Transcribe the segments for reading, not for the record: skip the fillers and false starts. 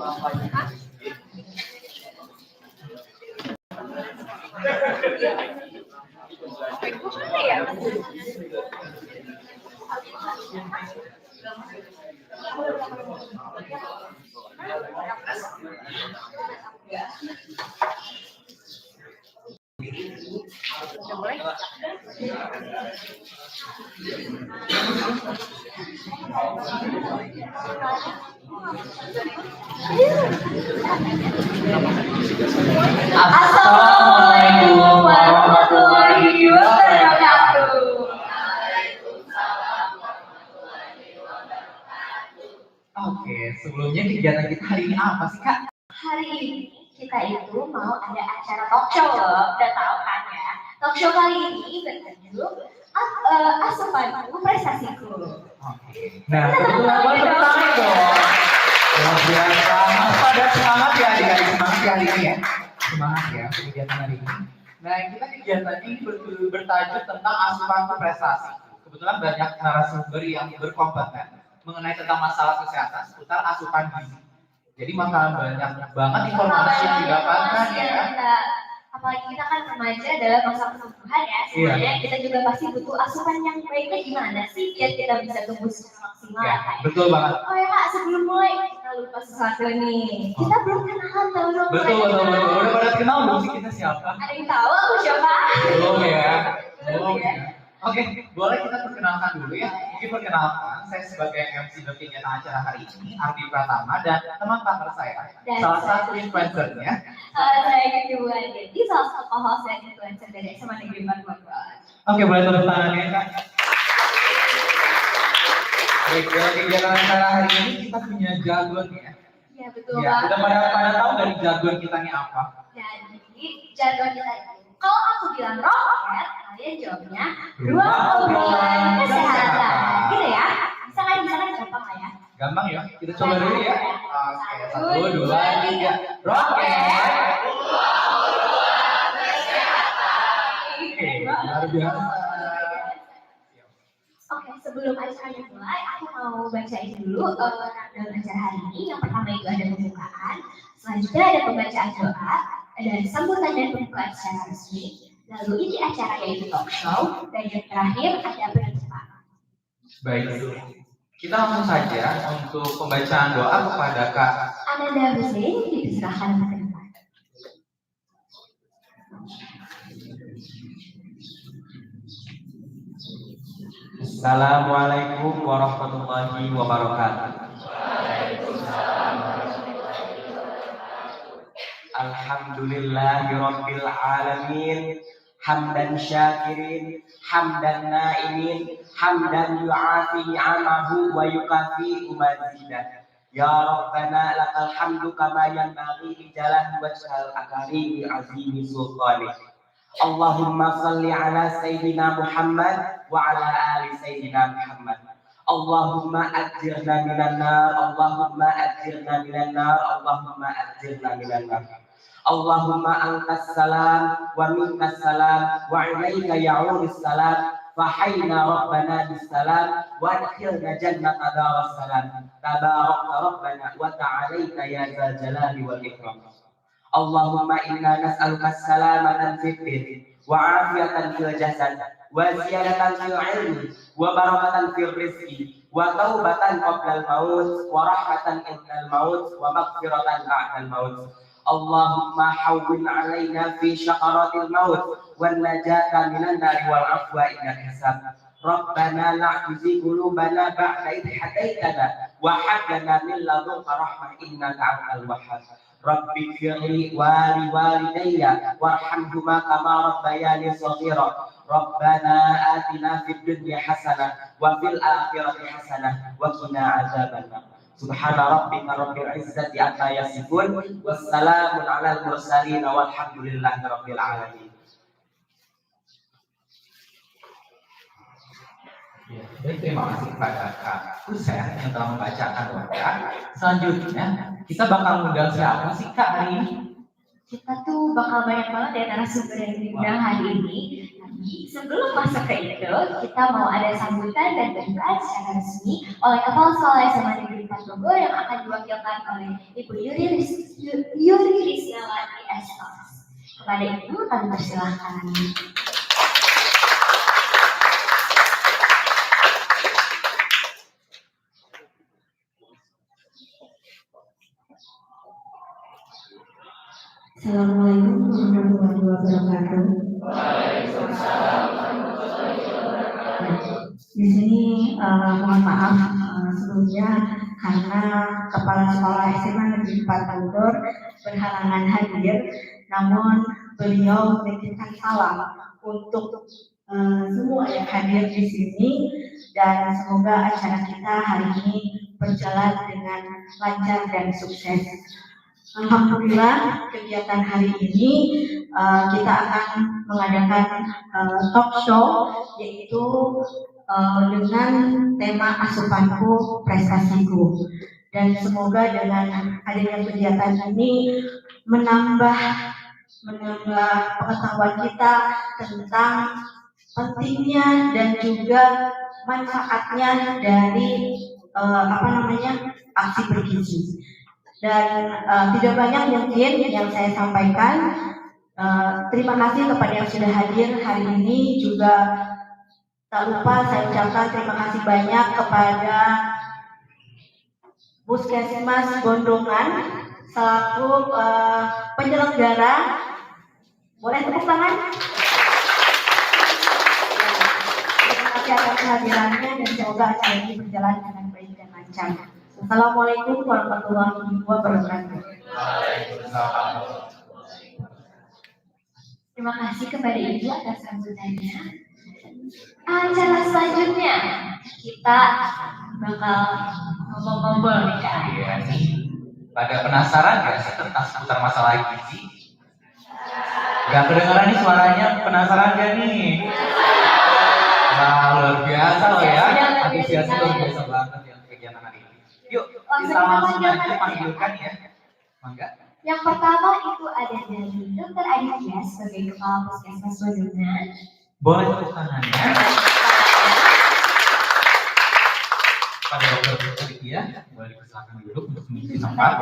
Assalamualaikum warahmatullahi wabarakatuh. Oke, sebelumnya kegiatan kita hari ini apa sih, Kak? Hari ini kita itu mau ada acara talk show loh, udah tahu kan ya? Talk show kali ini bertajuk Asupanku Prestasiku. Nah, kebetulan banget pertama dong. Luar biasa, pada semangat ya adik-adik, semangat ya hari ini ya. Semangat ya kegiatan hari ini. Nah, kita kegiatan ini bertajuk tentang asupanku prestasi. Kebetulan banyak narasumber yang berkompeten mengenai tentang masalah kesehatan seputar asupan gizi. Jadi maka banyak banget informasi yang didapatkan ya. Apalagi kita kan remaja dalam masa pertumbuhan ya, sebenarnya kita juga pasti butuh asupan yang baiknya gimana sih biar kita bisa tumbuh secara maksimal. Ya, betul banget. Oh ya Kak, sebelum mulai kita lupa sesuatu nih. Kita belum kenalan tahu dong. Betul. Udah pada kenal belum sih kita siapa? Ada yang tahu aku siapa? Belum ya. Oke, boleh kita perkenalkan dulu ya. Mungkin perkenalkan, saya sebagai MC kegiatan acara hari ini, Ardi Pratama dan teman partner saya, salah satu influencernya. Saya kedua, jadi salah satu co-host dan influencer dari SMA Negeri 4 Bogor. Oke, boleh tepuk tangannya, Kak. Baik, dalam kegiatan acara hari ini kita punya jagoan ya. Iya, betul ya, Kak. Udah pada tahu dari jagoan kita ini apa? Jadi, jagoan kita itu, kalau aku bilang roket, kalian jawabnya ruang obrolan kesehatan. Gitu ya? Bisa kan gampang lah ya? Gampang ya, kita coba dulu ya. Oke, 1, 2, 3. Roket! Oke, luar biasa. Oke, sebelum acaranya mulai, aku mau bacain dulu dalam acara hari ini. Yang pertama itu ada pembukaan, selanjutnya ada pembacaan doa, ada sambutan dan pembukaan secara resmi, lalu ini acara yaitu talk show, dan yang terakhir ada penutupan. Baik, kita langsung saja untuk pembacaan doa kepada Kak Ananda Hussein, dipersilakan ke depan. Assalamualaikum warahmatullahi wabarakatuh. Alhamdulillahirabbil alamin. Hamdan syakirin, hamdan naimin, hamdan yu'afi ni'amahu wa yukafi mazidah. Ya Rabbana lakal hamdu kama yanbaghi li jalali wajhil akarimi azimi sultanih. Allahumma salli ala Sayyidina Muhammad wa ala ali Sayyidina Muhammad. Allahumma ajirna minan nar, Allahumma ajirna minan nar, Allahumma ajirna minan nar. Allahumma antas salam wa minkas salam wa ilaika ya'udus salam fahayna rabbana bis salam wa adkhilna jannata daras salam tabarakta rabbana wa ta'alaita ya zal jalali wal ikram. Allahumma inna nas'aluka salamatan fid din wa afiyatan fil jasad wa ziyadatan fil ilmi wa barakatan fil rizqi wa taubatan qabla al maut wa rahmatan indal maut wa maghfiratan ba'da al maut. Allahumma hawwin 'alaina fi syaqaratil maut wan najata minan nari wal afwa innaka hisab. Rabbana la tuzigh qulubana ba'da idh hadaitana wa hab lana min ladunka rahmah innaka antal wahhab. Rabbi firli wali walidayya warhamhuma kama rabbayani shaghira. Rabbana atina fid dunya hasanah wa fil akhirati hasanah wa qina adzabannar. Subhana rabbika rabbil izzati amma yasifun wassalamun alal mursalin walhamdulillahi rabbil alamin. Baik, terima kasih kepada Kak Hussein yang telah membacakan doa. Selanjutnya, kita bakal mengundang siapa sih Kak hari ini? kita tuh bakal banyak banget ya narasumber yang diundang hari ini. Tapi sebelum masuk ke itu, kita mau ada sambutan dan pembukaan secara resmi oleh Kepala Sekolah SMA Negeri 4 Bogor yang akan diwakilkan oleh Ibu Yuri Rizkyawati SKOS. Kepada Ibu kami persilahkan. Assalamualaikum warahmatullahi wabarakatuh. Di sini mohon maaf sebelumnya karena Kepala Sekolah SMA Negeri 4 Bogor berhalangan hadir, namun beliau menitipkan salam untuk semua yang hadir di sini dan semoga acara kita hari ini berjalan dengan lancar dan sukses. Alhamdulillah kegiatan hari ini kita akan mengadakan talk show yaitu dengan tema asupanku prestasiku, dan semoga dengan adanya kegiatan ini menambah pengetahuan kita tentang pentingnya dan juga manfaatnya dari aksi bergizi. Dan tidak banyak mungkin yang saya sampaikan. Terima kasih kepada yang sudah hadir hari ini. Juga tak lupa saya ucapkan terima kasih banyak kepada Puskesmas Bondongan selaku penyelenggara. Boleh tepuk tangan? Terima kasih atas kehadirannya dan semoga acara ini berjalan dengan baik dan lancar. Assalamualaikum warahmatullahi wabarakatuh. Terima kasih kepada Ibu atas sambutannya. Acara selanjutnya kita bakal ngobrol nih Kak. Iya nih. Pada penasaran nggak sih tentang seputar masalah gizi? Gak kedengeran nih suaranya, penasaran gak nih? Nah, luar biasa loh ya. Antusiasnya luar biasa banget yang kegiatan hari ini. Yuk, kita langsung aja panggilkan ya. Mangga. Yang pertama itu ada dari Dr. Aditya sebagai Kepala Puskesmas Bondongan. Boleh tepuk tangannya. Pada Dr. Aditya, boleh dipersilakan duduk untuk mengisi tempat.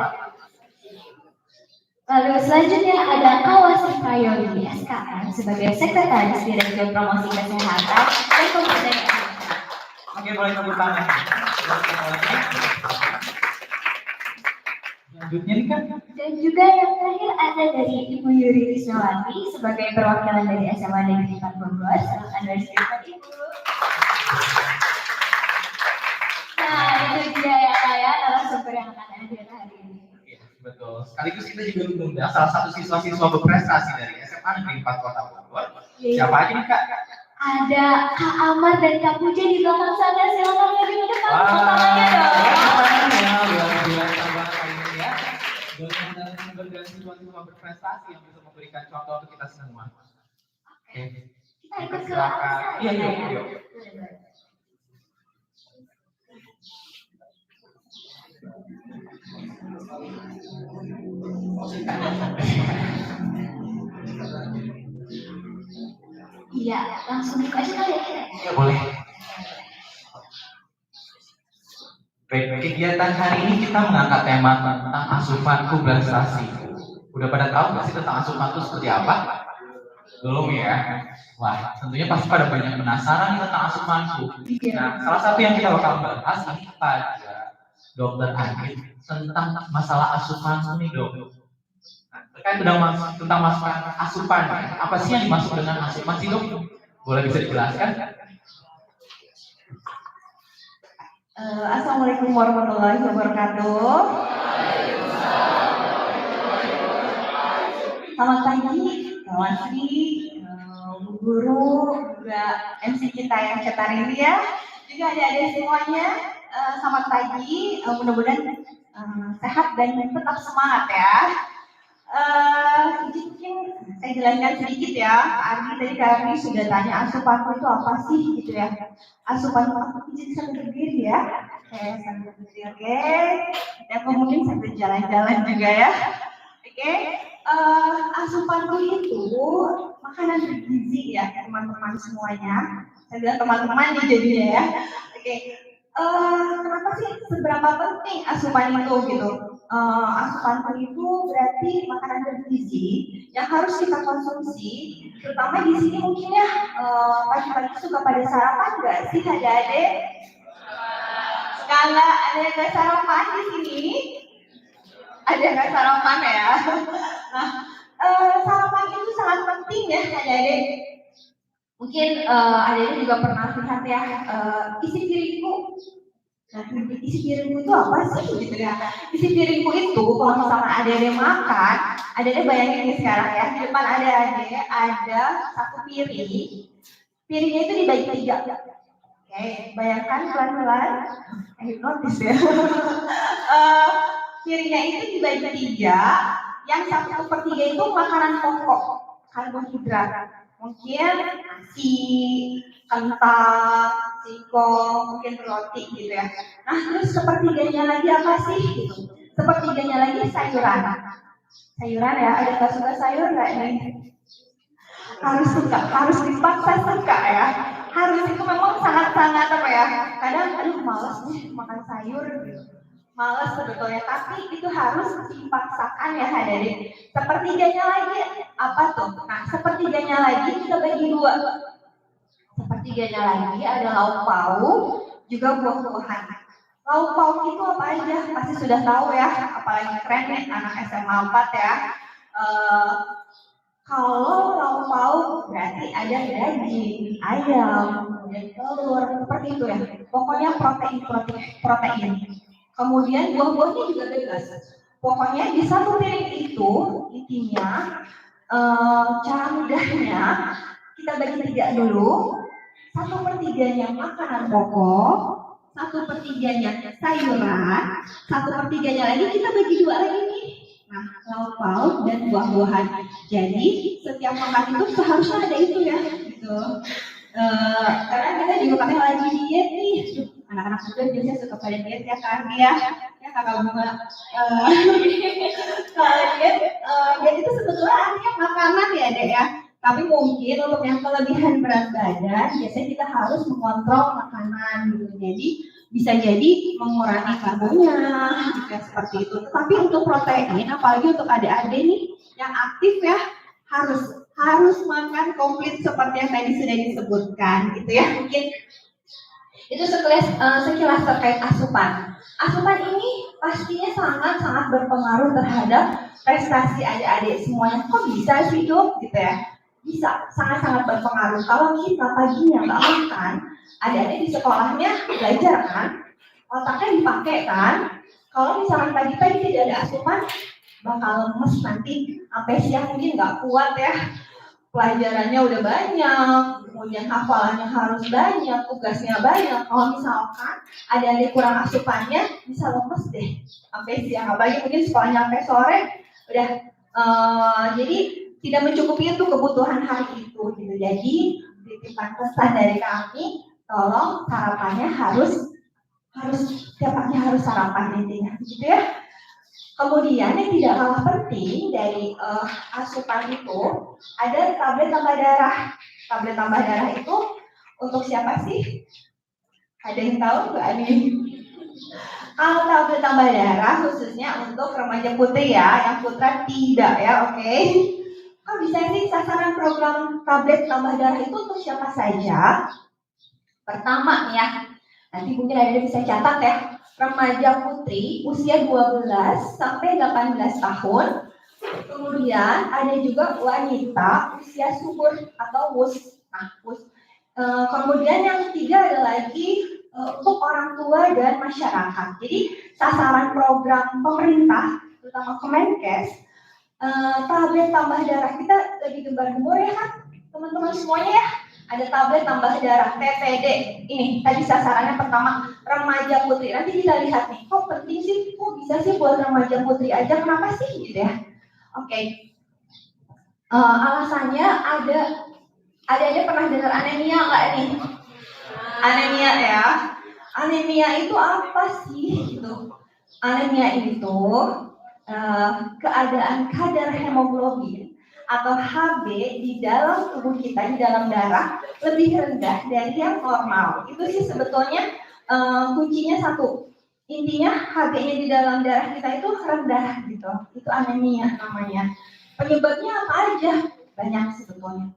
Lalu selanjutnya ada Kawasi Prayoli SKM sebagai Sekretaris Direktur Promosi Kesehatan dan Pemberdayaan. Oke, boleh tepuk tangan. Selanjutnya nih kan. Dan juga yang terakhir ada dari Ibu Yuri Rizkyawati sebagai perwakilan dari SMA Negeri 4 Bogor. Silakan dari Ibu. Nah, itu dia ya kayak narasumber yang akan hadir hari ini. Betul. Sekaligus kita juga mengundang salah satu siswa-siswa berprestasi dari SMA Negeri 4 Kota Bogor. Siapa aja nih Kak? Ada Kak Amar dan Kak Puja di belakang sana. Silakan lebih ke depan. Tangannya dong. Luar biasa banget hari ini ya. Benar-benar dan siswa-siswa berprestasi yang bisa memberikan contoh untuk kita semua. Oke. Kita ikut ke Silakan. atas. Iya, yuk. Iya, langsung buka aja kali ya. Ya boleh. Baik, kegiatan hari ini kita mengangkat tema tentang asupanku prestasi. Udah pada tahu nggak sih tentang asupan itu seperti apa? Belum ya? Wah, tentunya pasti pada banyak penasaran tentang asupanku. Nah, salah satu yang kita bakal bahas ini pada Dokter Adit tentang masalah asupanku nih dok. Nah, terkait tentang masalah asupan, apa sih yang dimaksud dengan asupan sih dok? Boleh bisa dijelaskan? Assalamualaikum warahmatullahi wabarakatuh. Selamat pagi, kawan Sri, Bu Guru, juga MC kita yang cetar ini ya, juga adik-adik semuanya. Selamat pagi, mudah-mudahan sehat dan tetap semangat ya. Mungkin saya jelaskan sedikit ya. Tadi Kak Ardi sudah tanya asupan itu apa sih gitu ya. Asupan itu izin sambil berdiri ya. Oke, sambil berdiri, oke. Dan kemudian sambil jalan-jalan juga ya. Oke. asupanku itu makanan bergizi ya teman-teman semuanya. Saya bilang teman-teman nih jadinya ya. Oke. Kenapa sih seberapa penting asupan itu gitu? Asupan itu berarti makanan bergizi yang harus kita konsumsi, terutama di sini mungkin ya pagi-pagi suka pada sarapan nggak sih adik-adik? Kalau ada yang nggak sarapan di sini, ada yang nggak sarapan ya? Nah, sarapan itu sangat penting ya adik-adik. Mungkin adik-adik juga pernah lihat ya, isi piringku. Nah, isi piringku itu apa sih gitu ya? Isi piringku itu kalau misalnya adik-adik makan, adik-adik bayangin nih sekarang ya, di depan adik-adik ada satu piring. Piringnya itu dibagi 3. Oke, bayangkan pelan-pelan. Hipnotis ya. Piringnya itu dibagi 3, yang 1/3 itu makanan pokok, karbohidrat. Mungkin nasi, kentang, singkong, mungkin roti gitu ya. Nah, terus 1/3-nya lagi apa sih? Gitu. 1/3-nya lagi sayuran. Sayuran ya, ada nggak suka sayur nggak nih? Harus suka, harus dipaksa suka ya. Harus itu memang sangat-sangat apa ya? Kadang aduh malas nih makan sayur gitu. Malas sebetulnya, tapi itu harus dipaksakan ya adik-adik. 1/3-nya lagi apa tuh? Nah, 1/3-nya lagi kita bagi 2. 1/3-nya lagi ada lauk pauk, juga buah-buahan. Lauk pauk itu apa aja? Pasti sudah tahu ya, apalagi keren nih anak SMA 4 ya. Kalau lauk pauk berarti ada daging, ayam, kemudian telur, seperti itu ya. Pokoknya protein. Kemudian buah-buahnya juga bebas. Pokoknya di satu piring itu intinya cara mudahnya kita bagi 3 dulu. 1/3-nya makanan pokok, 1/3-nya sayuran, 1/3-nya lagi kita bagi 2 lagi nih. Nah, lauk pauk dan buah-buahan. Jadi setiap makan itu seharusnya ada itu ya, gitu. Karena kita juga pakai lagi diet nih. Anak-anak juga biasanya suka pada diet ya kan ya kakak bunga. Kalau diet itu sebetulnya artinya makanan ya dek ya. Tapi mungkin untuk yang kelebihan berat badan, biasanya kita harus mengontrol makanan gitu. Jadi bisa jadi mengurangi karbonya, gitu ya, seperti itu. Tapi untuk protein, apalagi untuk adik-adik nih yang aktif ya, harus makan komplit seperti yang tadi sudah disebutkan, gitu ya. Mungkin itu sekilas terkait asupan. Asupan ini pastinya sangat-sangat berpengaruh terhadap prestasi adik-adik semuanya. Kok bisa sih dok, gitu ya? Bisa, sangat-sangat berpengaruh. Kalau kita paginya nggak makan, adik-adik di sekolahnya belajar kan, otaknya dipakai kan. Kalau misalkan pagi-pagi tidak ada asupan, bakal lemes nanti sampai siang mungkin nggak kuat ya. Pelajarannya udah banyak, kemudian hafalannya harus banyak, tugasnya banyak. Kalau misalkan adik-adik kurang asupannya, bisa lemes deh sampai siang. Apalagi mungkin sekolahnya sampai sore, udah jadi tidak mencukupi untuk kebutuhan hari itu gitu. Jadi titipan pesan dari kami, tolong sarapannya harus tiap pagi harus sarapan intinya gitu ya. Kemudian yang tidak kalah penting dari asupan itu ada tablet tambah darah. Tablet tambah darah itu untuk siapa sih? Ada yang tahu nggak nih? Kalau tablet tambah darah khususnya untuk remaja putri ya, yang putra tidak ya, oke? Kok bisa sih sasaran program tablet tambah darah itu untuk siapa saja? Pertama nih ya, nanti mungkin ada yang bisa catat ya, remaja putri usia 12 sampai 18 tahun. Kemudian ada juga wanita usia subur atau WUS. Nah, WUS. Kemudian yang ketiga ada lagi untuk orang tua dan masyarakat. Jadi sasaran program pemerintah, terutama Kemenkes, tablet tambah darah kita lagi gembar-gembor ya kan, teman-teman semuanya ya. Ada tablet tambah darah TPD. Ini tadi sasarannya pertama remaja putri. Nanti kita lihat nih, kok penting sih? Kok bisa sih buat remaja putri aja? Kenapa sih gitu ya? Oke. Alasannya ada pernah dengar anemia nggak nih? Anemia ya. Anemia itu apa sih gitu? Anemia itu keadaan kadar hemoglobin atau HB di dalam tubuh kita, di dalam darah lebih rendah dari yang normal. Itu sih sebetulnya kuncinya satu. Intinya HB-nya di dalam darah kita itu rendah gitu. Itu anemia namanya. Penyebabnya apa aja? Banyak sebetulnya.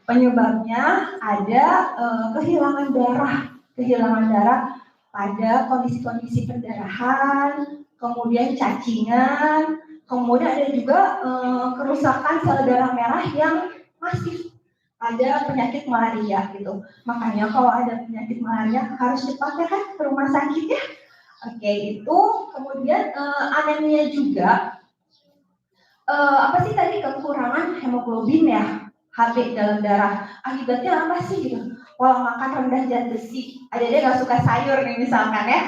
Penyebabnya ada kehilangan darah pada kondisi-kondisi perdarahan, kemudian cacingan, kemudian ada juga kerusakan sel darah merah yang masif, ada penyakit malaria gitu. Makanya kalau ada penyakit malaria harus cepat ya kan ke rumah sakit ya. Oke, itu kemudian anemia juga apa sih tadi, kekurangan hemoglobin ya, HB dalam darah. Akibatnya apa sih gitu? Pola makan rendah zat besi. Ada dia nggak suka sayur nih misalkan ya.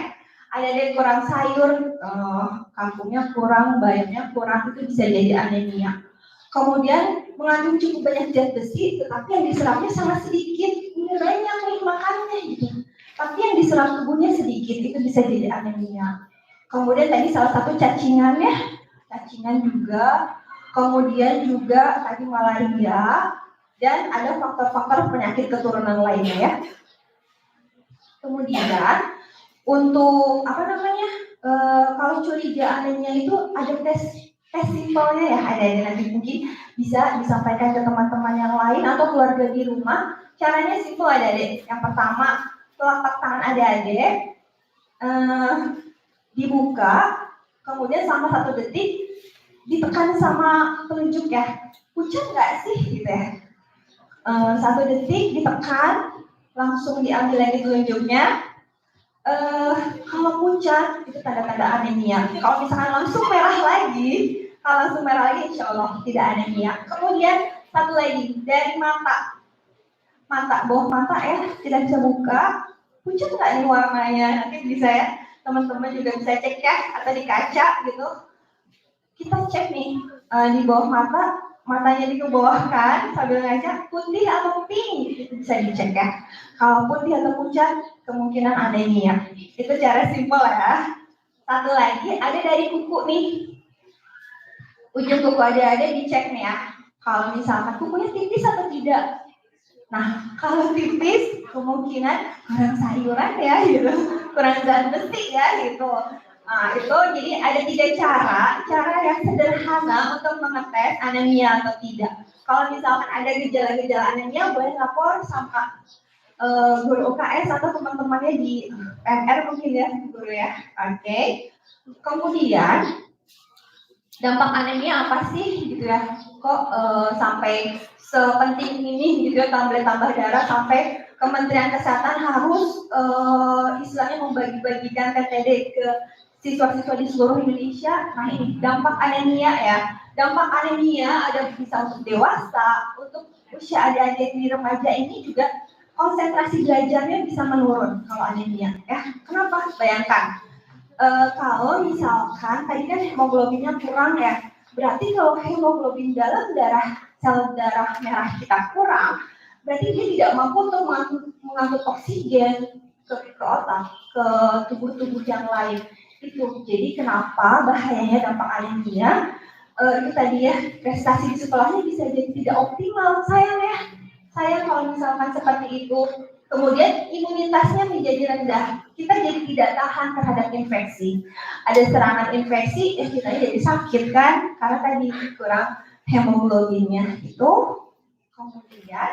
Ada dia kurang sayur, kangkungnya kurang, bayamnya kurang, itu bisa jadi anemia. Kemudian mengandung cukup banyak zat besi, tetapi yang diserapnya sangat sedikit. Ini banyak nih makannya gitu. Tapi yang diserap tubuhnya sedikit, itu bisa jadi anemia. Kemudian tadi salah satu cacingan juga, kemudian juga tadi malaria, dan ada faktor-faktor penyakit keturunan lainnya ya. Kemudian untuk kalau curiga anemia itu ada tes simpelnya ya, ada nanti mungkin bisa disampaikan ke teman-teman yang lain atau keluarga di rumah. Caranya simpel adik-adik. Yang pertama, telapak tangan adik-adik dibuka, kemudian sama 1 detik ditekan sama telunjuk ya. Pucat nggak sih gitu ya? 1 detik ditekan, langsung diambil lagi telunjuknya. Kalau pucat itu tanda-tanda anemia. Kalau misalkan langsung merah lagi, insya Allah tidak anemia. Kemudian satu lagi dari mata, bawah mata ya, tidak bisa buka. Pucat nggak nih warnanya? Nanti bisa ya, teman-teman juga bisa cek ya, atau di kaca gitu. Kita cek nih di bawah mata, matanya dikebawahkan sambil ngaca, putih atau pink, itu bisa dicek ya. Kalau putih atau pucat, kemungkinan anemia. Itu cara simpel ya. Satu lagi, ada dari kuku nih. Ujung kuku ada dicek nih ya. Kalau misalkan kukunya tipis atau tidak. Nah, kalau tipis, kemungkinan kurang sayuran ya gitu. Kurang zat besi ya gitu. Nah, itu jadi ada 3 cara yang sederhana untuk mengetes anemia atau tidak. Kalau misalkan ada gejala-gejala anemia, boleh lapor sama guru UKS atau teman-temannya di PMR mungkin ya, guru ya. Oke. Kemudian dampak anemia apa sih gitu ya? Kok sampai sepenting ini gitu ya, tambah darah sampai Kementerian Kesehatan harus istilahnya membagi-bagikan PPD ke siswa-siswa di seluruh Indonesia. Nah, ini dampak anemia ya. Dampak anemia ada bisa untuk dewasa, untuk usia adik-adik di remaja ini juga konsentrasi belajarnya bisa menurun kalau anemia ya. Kenapa? Bayangkan kalau misalkan tadi kan hemoglobinnya kurang ya, berarti kalau hemoglobin dalam sel darah merah kita kurang, berarti dia tidak mampu untuk mengangkut oksigen ke otak, ke tubuh-tubuh yang lain. Itu jadi kenapa bahayanya dampak anemia. Itu tadi ya, prestasi di sekolahnya bisa jadi tidak optimal. Sayang kalau misalkan seperti itu. Kemudian imunitasnya menjadi rendah, kita jadi tidak tahan terhadap infeksi. Ada serangan infeksi, kita jadi sakit kan, karena tadi kurang hemoglobinnya itu. Kemudian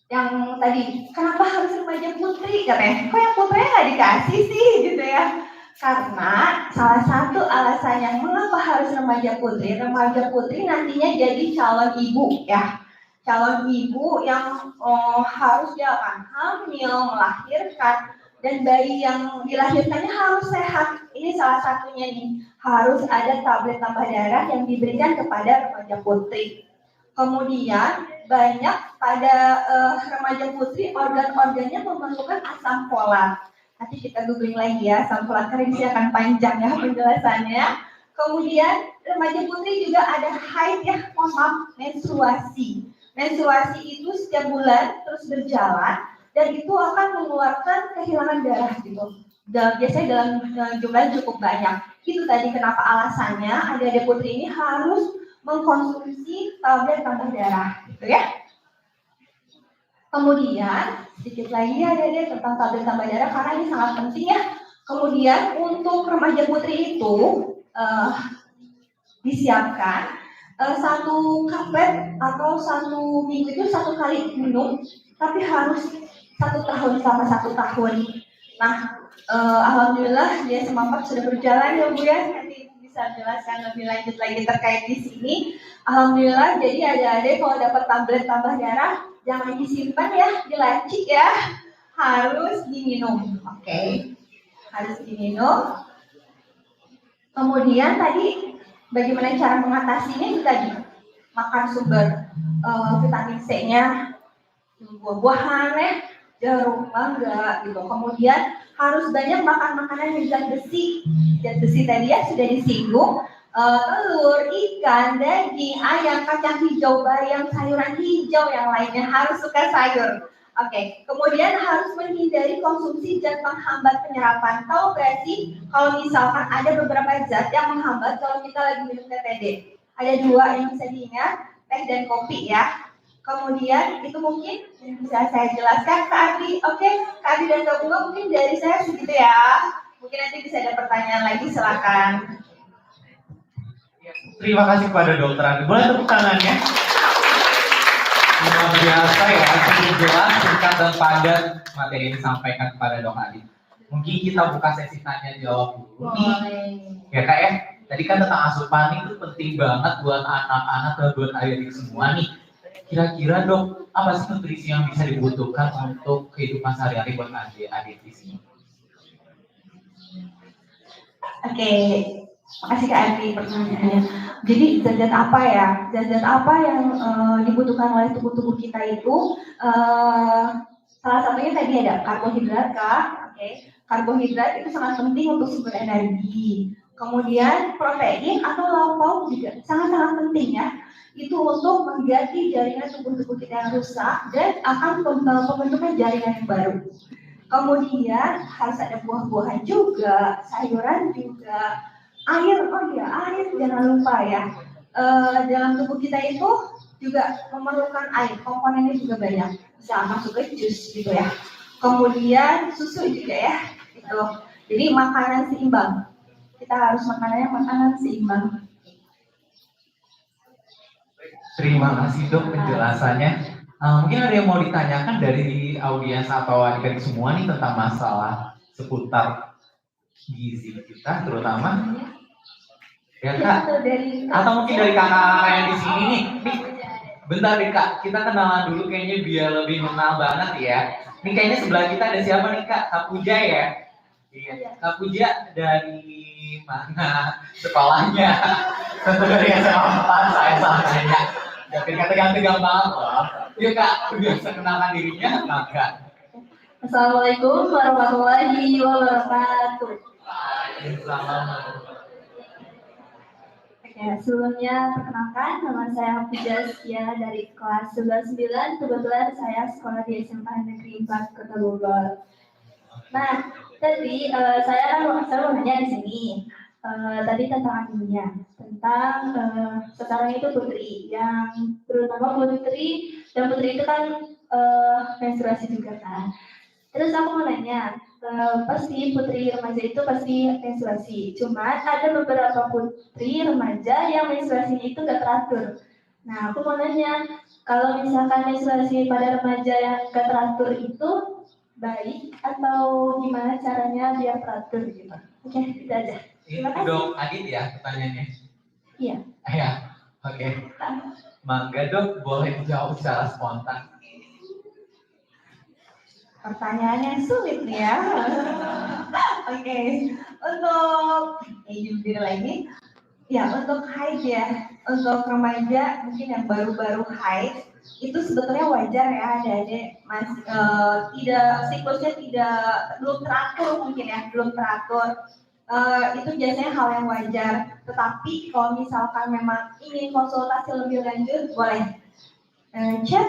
yang tadi, kenapa harus remaja putri katanya? Kok yang putrinya nggak dikasih sih gitu ya? Karena salah satu alasan yang mengapa harus remaja putri nantinya jadi calon ibu ya. Calon ibu yang harus dia akan hamil, melahirkan, dan bayi yang dilahirkannya harus sehat. Ini salah satunya nih, harus ada tablet tambah darah yang diberikan kepada remaja putri. Kemudian banyak pada remaja putri organ-organnya memerlukan asam folat. Nanti kita googling lagi ya, asam folat karena ini akan panjang ya penjelasannya. Kemudian remaja putri juga ada haid ya, menstruasi. Menstruasi itu setiap bulan terus berjalan dan itu akan mengeluarkan kehilangan darah gitu. biasanya dalam jumlah cukup banyak. Itu tadi kenapa alasannya adik-adik putri ini harus mengkonsumsi tablet tambah darah, gitu ya. Kemudian sedikit lagi adik-adik tentang tablet tambah darah karena ini sangat penting ya. Kemudian untuk remaja putri itu disiapkan satu tablet atau satu minggu itu satu kali minum, tapi harus 1 tahun sama 1 tahun. Nah, alhamdulillah dia semangat sudah berjalan ya Bu ya. Nanti bisa jelaskan lebih lanjut lagi terkait di sini. Alhamdulillah, jadi adik-adik kalau dapat tablet tambah darah jangan disimpan ya, dilaci ya, harus diminum. Oke. Harus diminum. Kemudian tadi bagaimana cara mengatasinya itu tadi makan sumber vitamin C-nya, buah-buahan ya, jarum, mangga gitu. Kemudian harus banyak makan makanan yang zat besi. Zat besi tadi ya sudah disinggung, telur, ikan, daging, ayam, kacang hijau, bayam, sayuran hijau yang lainnya harus suka sayur. Oke, kemudian harus menghindari konsumsi zat menghambat penyerapan. Tahu nggak sih kalau misalkan ada beberapa zat yang menghambat kalau kita lagi minum TPD? Ada 2 yang bisa diingat, teh dan kopi ya. Kemudian itu mungkin yang bisa saya jelaskan Kak Adi. Oke, Kak Adi dan Kak Bunga mungkin dari saya segitu ya. Mungkin nanti bisa ada pertanyaan lagi, silakan. Terima kasih kepada Dokter Adi. Boleh tepuk tangannya? Luar biasa ya, cukup jelas, singkat dan padat materi ini disampaikan kepada Dok Adi. Mungkin kita buka sesi tanya jawab dulu nih. Ya Kak ya, tadi kan tentang asupan itu penting banget buat anak-anak dan buat adik-adik semua nih. Kira-kira Dok, apa sih nutrisi yang bisa dibutuhkan untuk kehidupan sehari-hari buat adik-adik di sini? Oke, makasih Kak Adi pertanyaannya. Jadi zat-zat apa ya? Zat-zat apa yang dibutuhkan oleh tubuh kita itu? Salah satunya tadi ada karbohidrat Kak. Oke, karbohidrat itu sangat penting untuk sumber energi. Kemudian protein atau lauk juga sangat-sangat penting ya. Itu untuk mengganti jaringan tubuh kita yang rusak dan akan pembentukan jaringan yang baru. Kemudian harus ada buah-buahan juga, sayuran juga, air, oh iya air jangan lupa ya. Dalam tubuh kita itu juga memerlukan air, komponennya juga banyak, bisa masuk ke jus gitu ya. Kemudian susu juga ya, gitu. Jadi makanan seimbang, kita harus makanan seimbang. Terima kasih Dok penjelasannya. Mungkin ada yang mau ditanyakan dari audiens atau adik-adik semua nih tentang masalah seputar gizi kita terutama. Ya Kak, atau mungkin dari kakak-kakak yang di sini nih. Bentar deh Kak, kita kenalan dulu kayaknya biar lebih mengenal banget ya. Ini kayaknya sebelah kita ada siapa nih Kak? Kak Puja ya? Iya. Kak Puja dari mana sekolahnya? Tentu dari SMA 4, saya salah nanya. Jangan tegang-tegang banget loh. Iya Kak, biasa kenalkan dirinya, Kak. Assalamualaikum warahmatullahi wabarakatuh. Waalaikumsalam. Oke, sebelumnya perkenalkan nama saya Hafizah Zia dari kelas 11-9. Kebetulan saya sekolah di SMA Negeri 4 Kota Bogor. Nah, tadi saya mau nanya di sini. Tadi tentang anunya, tentang sekarang itu putri, yang terutama putri, dan putri itu kan menstruasi juga kan. Terus aku mau nanya, pasti putri remaja itu pasti menstruasi, cuma ada beberapa putri remaja yang menstruasinya itu gak teratur. Nah, aku mau nanya, kalau misalkan menstruasi pada remaja yang gak teratur itu baik atau gimana caranya biar teratur gitu? Oke, itu aja. Ini Dok Adit ya pertanyaannya? Iya. Ya, oke. Mangga Dok, boleh jawab secara spontan. Pertanyaannya sulit nih ya. Oke, untuk jubir lagi. Ya, untuk haid ya, untuk remaja mungkin yang baru-baru haid itu sebetulnya wajar ya, adik-adik masih tidak siklusnya belum teratur mungkin ya, belum teratur. Itu biasanya hal yang wajar. Tetapi kalau misalkan memang ingin konsultasi lebih lanjut, boleh chat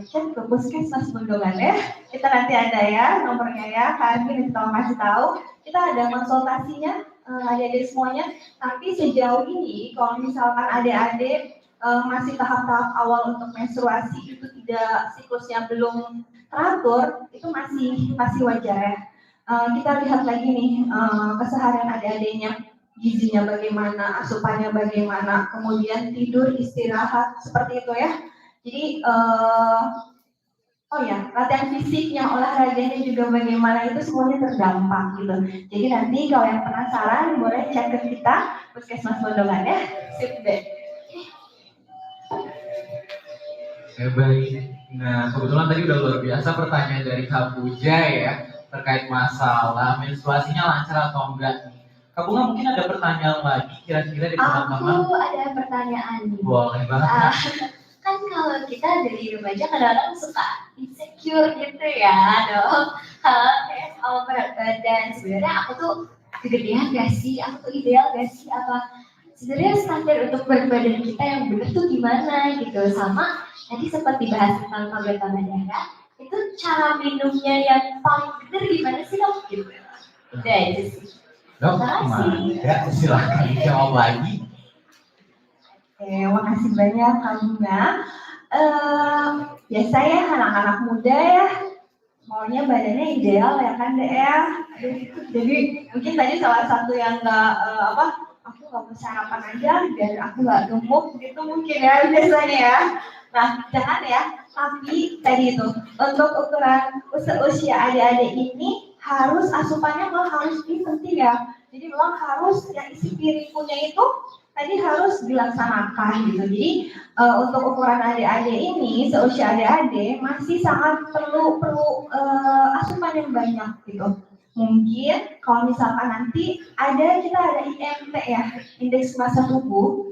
ke Puskesmas Bendungan ya. Kita nanti ada ya nomornya ya. Kak Arvin kita kasih tahu. Kita ada konsultasinya adik-adik semuanya. Tapi sejauh ini kalau misalkan adik-adik masih tahap-tahap awal untuk menstruasi itu tidak siklusnya belum teratur, itu masih wajar ya. Kita lihat lagi nih keseharian adik-adiknya, gizinya bagaimana, asupannya bagaimana, kemudian tidur, istirahat seperti itu ya. Jadi latihan fisiknya, olahraganya juga bagaimana, itu semuanya terdampak gitu. Jadi nanti kalau yang penasaran boleh cek ke kita Puskesmas Bendungan ya. Sip deh. Baik. Nah, kebetulan tadi udah luar biasa pertanyaan dari Kak Puja ya terkait masalah menstruasinya lancar atau enggak nih. Kak Bunga mungkin ada pertanyaan lagi kira-kira dari teman-teman? Aku ada pertanyaan nih. Boleh banget. Kan kalau kita dari remaja kadang-kadang suka insecure gitu ya dong. Kayak sama berat badan. Sebenarnya aku tuh kegedean gak sih? Aku tuh ideal gak sih? Apa sebenarnya standar untuk berat badan kita yang benar tuh gimana gitu? Sama tadi sempat dibahas tentang tablet tambah darah. Itu cara minumnya yang paling benar gimana sih dok? Gitu. Udah aja sih. Dok, ya silakan dijawab lagi. Makasih banyak Kak Bunga. Biasa ya anak-anak muda ya maunya badannya ideal ya kan deh ya. Jadi mungkin tadi salah satu yang aku nggak mau sarapan aja biar aku nggak gemuk gitu mungkin ya biasanya ya. Nah jangan ya. Tapi tadi itu untuk ukuran usia adik-adik ini harus asupannya memang harus penting ya. Jadi memang harus yang isi piring punya itu tadi harus dilaksanakan gitu. Jadi untuk ukuran adik-adik ini seusia adik-adik masih sangat perlu asupan yang banyak gitu. Mungkin kalau misalkan nanti kita ada IMT ya, indeks massa tubuh.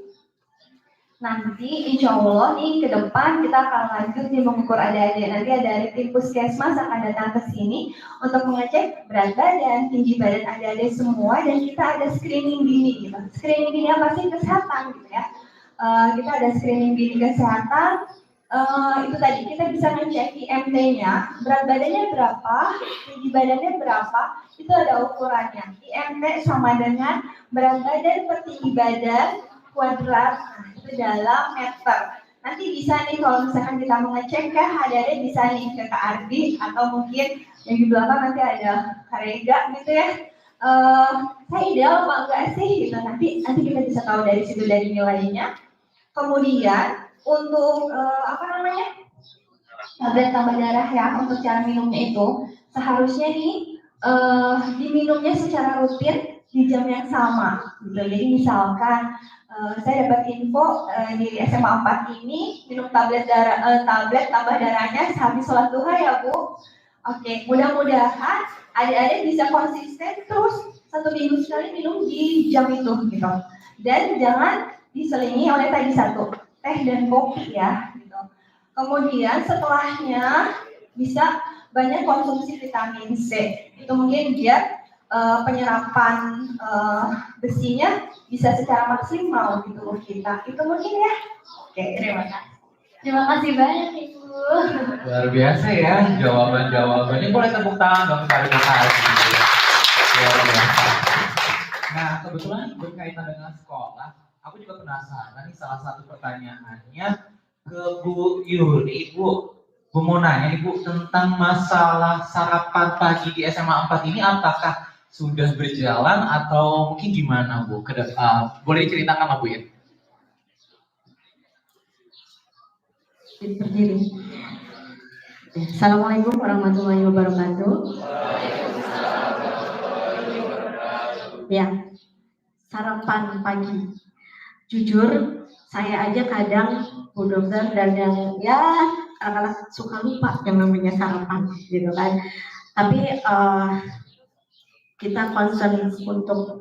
Nanti insya Allah nih ke depan kita akan lanjut nih mengukur adik-adik. Nanti ada dari tim Puskesmas akan datang ke sini untuk mengecek berat badan, tinggi badan adik-adik semua, dan kita ada screening dini gitu. Screening dini apa sih? Kesehatan gitu ya. Kita ada screening dini kesehatan. Itu tadi kita bisa ngecek IMT-nya, berat badannya berapa, tinggi badannya berapa, itu ada ukurannya. IMT sama dengan berat badan per tinggi badan kuadrat, nah itu dalam meter. Nanti bisa nih kalau misalkan kita mengecek ya, adik-adik bisa nih ke Kak Ardi atau mungkin yang di belakang nanti ada Kak Rega gitu ya. Saya ideal apa enggak sih gitu, nanti kita bisa tahu dari situ dari nilainya. Kemudian untuk tablet tambah darah ya, untuk cara minumnya itu seharusnya nih diminumnya secara rutin di jam yang sama gitu. Jadi misalkan saya dapat info di SMA 4 ini minum tablet tambah darahnya sehabis sholat duha ya Bu. Oke, mudah-mudahan adik-adik bisa konsisten terus 1 minggu sekali minum di jam itu gitu. Dan jangan diselingi oleh tadi satu teh dan kopi ya gitu. Kemudian setelahnya bisa banyak konsumsi vitamin C. Itu mungkin biar penyerapan besinya bisa secara maksimal di tubuh kita. Itu mungkin ya. Oke, terima kasih. Terima kasih banyak Ibu. Luar biasa ya jawaban-jawabannya. Boleh tepuk tangan dong terima kasih. Luar biasa. Nah kebetulan berkaitan dengan sekolah, aku juga penasaran nih salah satu pertanyaannya ke Bu Yuli. Bu mau nanya nih Bu tentang masalah sarapan pagi di SMA 4 ini, apakah sudah berjalan atau mungkin gimana Bu? Boleh diceritakan lah Bu ya? Berdiri. Assalamualaikum warahmatullahi wabarakatuh. Ya, sarapan pagi. Jujur, saya aja kadang Bu Dokter dan yang anak-anak suka lupa yang namanya sarapan, gitu kan. Tapi kita concern untuk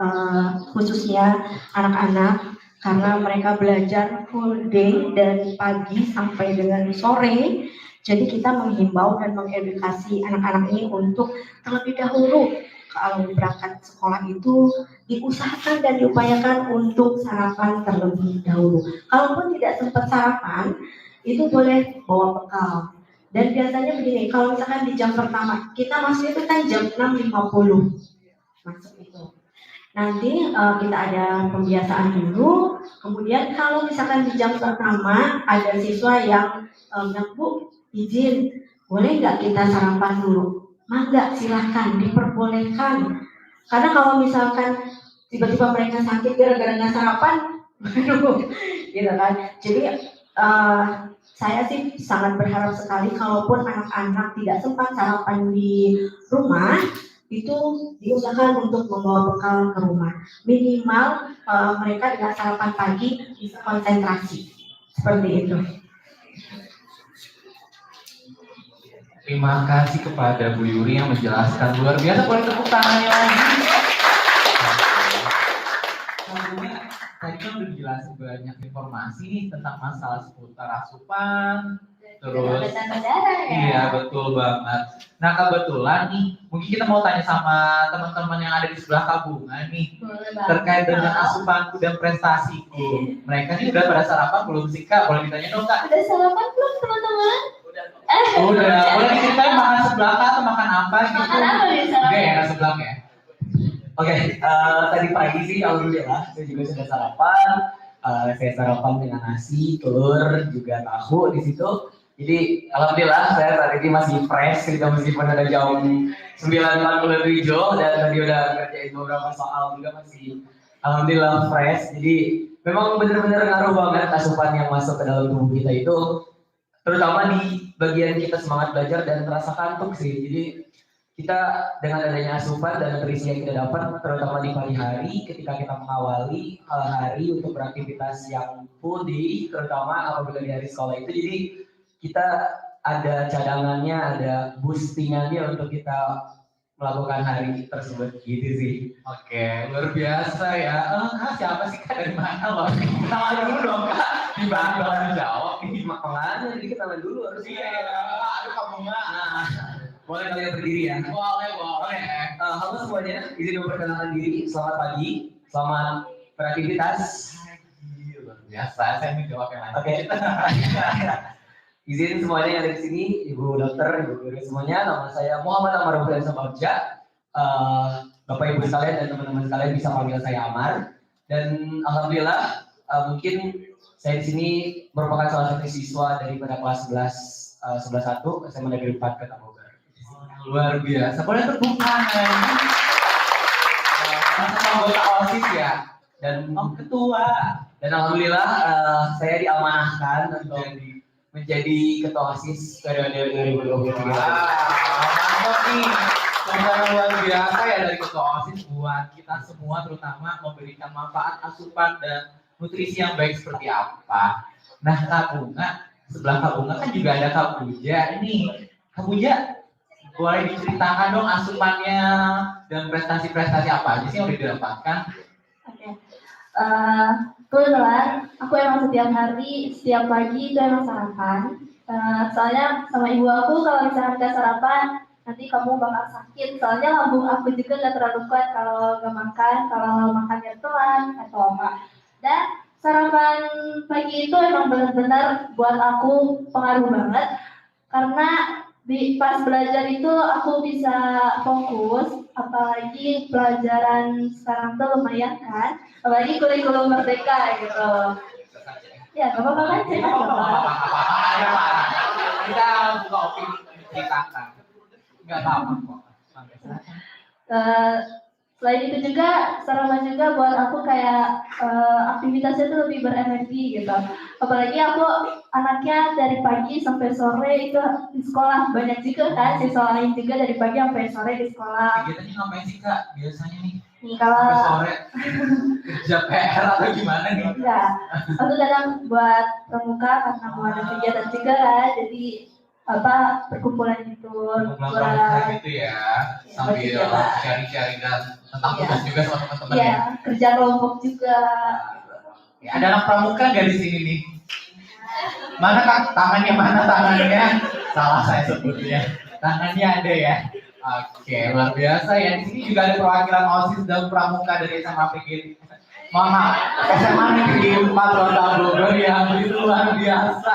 khususnya anak-anak karena mereka belajar full day dari pagi sampai dengan sore. Jadi kita menghimbau dan mengedukasi anak-anak ini untuk terlebih dahulu kalau berangkat sekolah itu diusahakan dan diupayakan untuk sarapan terlebih dahulu. Kalaupun tidak sempat sarapan, itu boleh bawa bekal. Dan biasanya begini, kalau misalkan di jam pertama, kita masuk itu kan jam 6.50 masuk itu. Nanti kita ada pembiasaan dulu, kemudian kalau misalkan di jam pertama ada siswa yang bilang, Bu, izin, boleh nggak kita sarapan dulu? Mangga, silahkan, diperbolehkan. Karena kalau misalkan tiba-tiba mereka sakit gara-gara nggak sarapan, gitu kan. Jadi saya sih sangat berharap sekali kalaupun anak-anak tidak sempat sarapan di rumah, itu diusahakan untuk membawa bekal ke rumah. Minimal mereka dengan sarapan pagi bisa konsentrasi. Seperti itu. Terima kasih kepada Bu Yuri yang menjelaskan luar biasa. Boleh tepuk tangannya lagi. Tadi kan udah dijelasin banyak informasi nih tentang masalah seputar asupan, terus iya betul banget. Nah kebetulan nih mungkin kita mau tanya sama teman-teman yang ada di sebelah tabungan nih terkait dengan asupanku dan prestasiku. Mereka nih udah pada sarapan belum sih Kak? Boleh ditanya dong Kak? Udah sarapan belum teman-teman? Udah. Boleh diceritain makan sebelah Kak atau makan apa gitu? Makan apa di sana? Oke ya sebelah ya. Oke, tadi pagi sih alhamdulillah saya juga sudah sarapan. Saya sarapan dengan nasi, telur, juga tahu di situ. Jadi alhamdulillah saya saat ini masih fresh, kita meskipun ada jam 9.47 dan tadi udah ngerjain beberapa soal juga masih alhamdulillah fresh. Jadi memang benar-benar ngaruh banget asupan yang masuk ke dalam tubuh kita itu, terutama di bagian kita semangat belajar dan terasa kantuk sih. Jadi kita dengan adanya asupan dan nutrisi yang kita dapat, terutama di pagi hari ketika kita mengawali hari untuk beraktivitas yang full day, terutama apabila di hari sekolah itu, jadi kita ada cadangannya, ada boostingannya untuk kita melakukan hari tersebut gitu sih. Oke, luar biasa ya. Siapa sih Kak dari mana loh? Kenalan dulu dong Kak. Dibantu jawab. Makanya jadi kenalan dulu harus. Iya, aduh kamu nggak. Boleh kalian berdiri ya? Boleh. Halo semuanya, izin memperkenalkan diri. Selamat pagi, selamat beraktivitas. Luar biasa, saya mau jawab yang lain. Oke. Izin semuanya yang ada di sini, Ibu Dokter, Ibu Guru semuanya. Nama saya Muhammad Amar Abdullah Sababja. Bapak Ibu sekalian dan teman-teman sekalian bisa panggil saya Amar. Dan alhamdulillah mungkin saya di sini merupakan salah satu siswa daripada kelas 11 1 SMA Negeri 4 Kota Bogor. Luar biasa, boleh tepuk tangan. Sama anggota OSIS ya, dan ketua. Dan alhamdulillah saya diamanahkan untuk menjadi ketua OSIS periode 2023. Mantap nih, secara luar biasa ya dari ketua OSIS buat kita semua, terutama memberikan manfaat asupan dan nutrisi yang baik seperti apa. Nah Kak Bunga, sebelah Kak Bunga kan juga ada Kak Puja. Ini Kak Puja, boleh diceritakan dong asupannya dan prestasi-prestasi apa aja sih yang udah didapatkan? Oke. Kebetulan aku emang setiap pagi itu emang sarapan. Soalnya sama ibu aku kalau misalnya nggak sarapan nanti kamu bakal sakit. Soalnya lambung aku juga nggak terlalu kuat kalau nggak makan, kalau makannya telat atau apa. Dan sarapan pagi itu emang benar-benar buat aku pengaruh banget karena pas belajar itu aku bisa fokus, apalagi pelajaran sekarang tuh lumayan kan, apalagi kurikulum merdeka gitu. Ya, gak apa-apa kan? Kita buka opini ceritakan. Nggak apa-apa kok. Selain itu juga, sarapan juga buat aku kayak aktivitasnya tuh lebih berenergi gitu. Apalagi aku anaknya dari pagi sampai sore itu di sekolah, banyak juga kan siswa lain juga dari pagi sampai sore di sekolah. Kegiatannya ngapain sih Kak biasanya nih? Nih kalau Sampai sore kerja PR atau gimana nih? enggak, aku kadang buat pramuka karena mau ada kegiatan juga kan, jadi perkumpulan itu Melakukan gitu ya, sambil cari-cari dan tentang tugas juga sama teman-teman ya. ya kerja kelompok juga. Ya, ada anak pramuka nggak di sini nih? Mana Kak? Tangannya mana tangannya? Salah saya sebutnya. Tangannya ada ya. Oke, luar biasa ya. Di sini juga ada perwakilan OSIS dan pramuka dari SMA PG. Mohon maaf, SMA Negeri 4 Kota Bogor yang begitu luar biasa.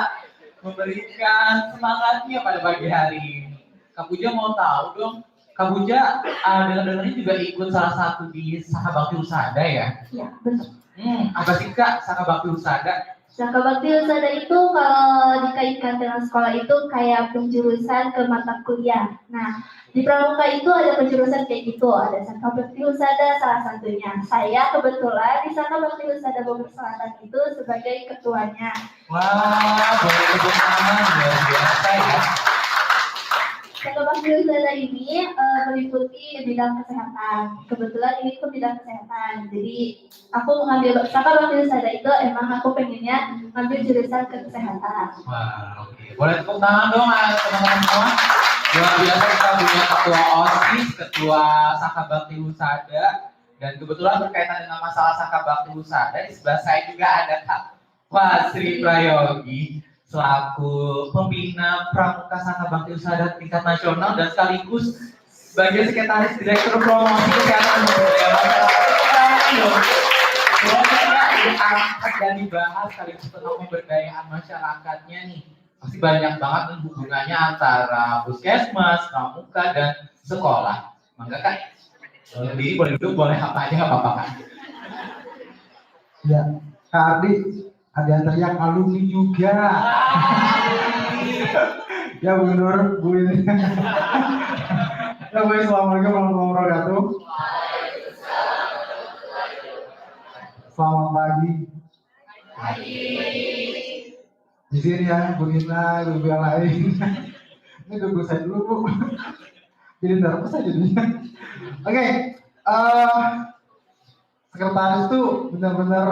memberikan semangatnya pada pagi hari ini. Kak Puja mau tahu dong, Kak Puja dengar-dengarnya juga ikut salah satu di Saka Bakti Husada ya? Iya, betul. Apa sih Kak Saka Bakti Husada? Saka Bakti Husada itu kalau dikaitkan dengan sekolah itu kayak penjurusan ke mata kuliah. Nah, di Pramuka itu ada penjurusan kayak gitu, ada Saka Bakti Husada salah satunya. Saya kebetulan di Saka Bakti Husada Bogor Selatan itu sebagai ketuanya. Wah, boleh tepuk tangan, luar biasa ya. Saka Bakti Husada ini meliputi bidang kesehatan. Kebetulan ini ke bidang kesehatan. Jadi aku mengambil Saka Bakti Husada itu emang aku pengennya ngambil jurusan ke kesehatan. Wah, oke. Boleh tepuk tangan dong teman-teman semua. Luar biasa kita punya ketua OSIS, ketua Saka Bakti Husada, dan kebetulan berkaitan dengan masalah Saka Bakti Husada, di sebelah saya juga ada Kak Wasri Prayogi selaku pembina Pramuka Saka Bakti Husada tingkat nasional dan sekaligus sebagai sekretaris direktur promosi kesehatan dan budaya masyarakat. Semoga diangkat dan dibahas sekaligus tentang pemberdayaan masyarakatnya nih. Pasti banyak banget hubungannya antara puskesmas, pramuka, dan sekolah. Mangga Kak, berdiri boleh duduk, boleh apa aja nggak apa-apa Kak. Ya, Kak Ardi, ada yang teriak alumni juga. Ya Bu Nur, Bu ini. Ya Bu, assalamualaikum warahmatullahi wabarakatuh. Selamat pagi. Di sini ya, Bu Nina, Bu yang lain. Ini duduk saya dulu Bu. Jadi nervous aja jadinya. Oke, sekretaris tuh benar-benar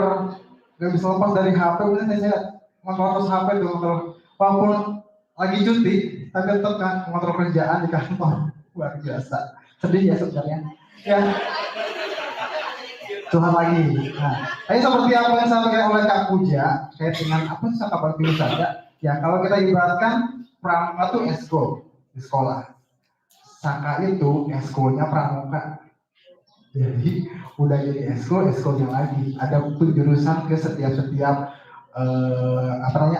gak bisa lepas dari HP. Mungkin saya mengontrol HP tuh, walaupun lagi cuti, tapi tetap kan mengontrol kerjaan di kantor. Luar biasa. Sedih ya sebenarnya. Ya. Tuhan lagi. Nah, tadi seperti apa yang disampaikan oleh Kak Puja, kait dengan apa sih Saka Bakti Husada? Ya, kalau kita ibaratkan pramuka itu esko di sekolah. Saka itu eskonya pramuka. Jadi udah jadi eskonya lagi. Ada penjurusan ke setiap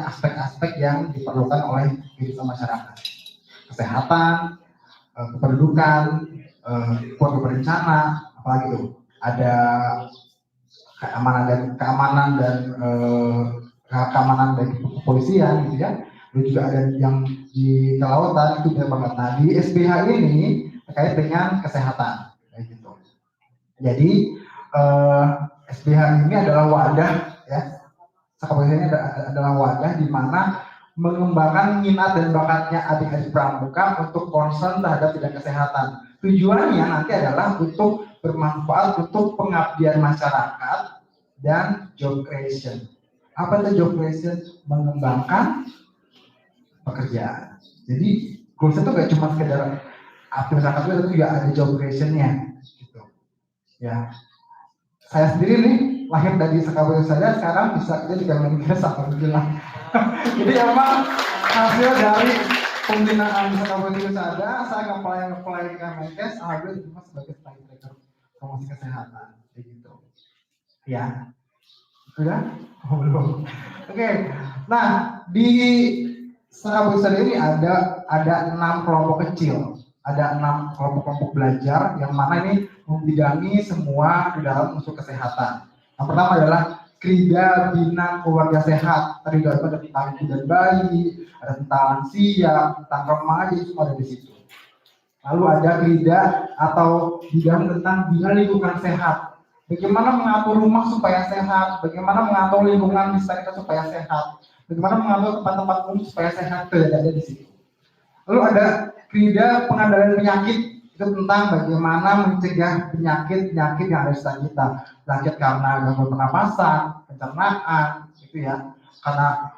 aspek-aspek yang diperlukan oleh kehidupan masyarakat. Kesehatan, kependudukan, keluarga berencana, apalagi itu. Ada keamanan dari kepolisian gitu ya. Lalu juga ada yang di kelautan itu banget. Nah, di SBH ini terkait dengan kesehatan kayak gitu. Jadi SBH ini adalah wadah ya. Saka Bakti ini adalah wadah di mana mengembangkan minat dan bakatnya adik-adik pramuka untuk concern terhadap bidang kesehatan. Tujuannya nanti adalah untuk bermanfaat untuk pengabdian masyarakat dan job creation. Apa itu job creation? Mengembangkan pekerjaan. Jadi goals itu gak cuma sekedar abdi masyarakat, tapi juga ada job creation-nya. Gitu. Ya, saya sendiri nih lahir dari Saka Bakti Husada, sekarang bisa kerja di Kemenkes, alhamdulillah. Jadi emang hasil dari pembinaan Saka Bakti Husada, saya nge-apply ke Kemenkes, alhamdulillah sebagai style tracker promosi kesehatan, gitu. Ya, sudah? Oh, belum. Oke. Nah, di Saka Bakti Husada ini ada 6 kelompok kecil, ada 6 kelompok belajar yang mana ini membidangi semua di dalam unsur kesehatan. Yang pertama adalah Krida Bina Keluarga Sehat. Tadi ada tentang ibu dan bayi, ada tentang lansia, tentang remaja, itu ada di situ. Lalu ada Krida atau bidang tentang bina lingkungan sehat. Bagaimana mengatur rumah supaya sehat, bagaimana mengatur lingkungan di sekitar kita supaya sehat, bagaimana mengatur tempat-tempat umum supaya sehat, itu ada di situ. Lalu ada Krida Pengendalian Penyakit, itu tentang bagaimana mencegah penyakit yang ada di sekitar kita. Penyakit karena gangguan pernapasan, pencernaan, gitu ya. Karena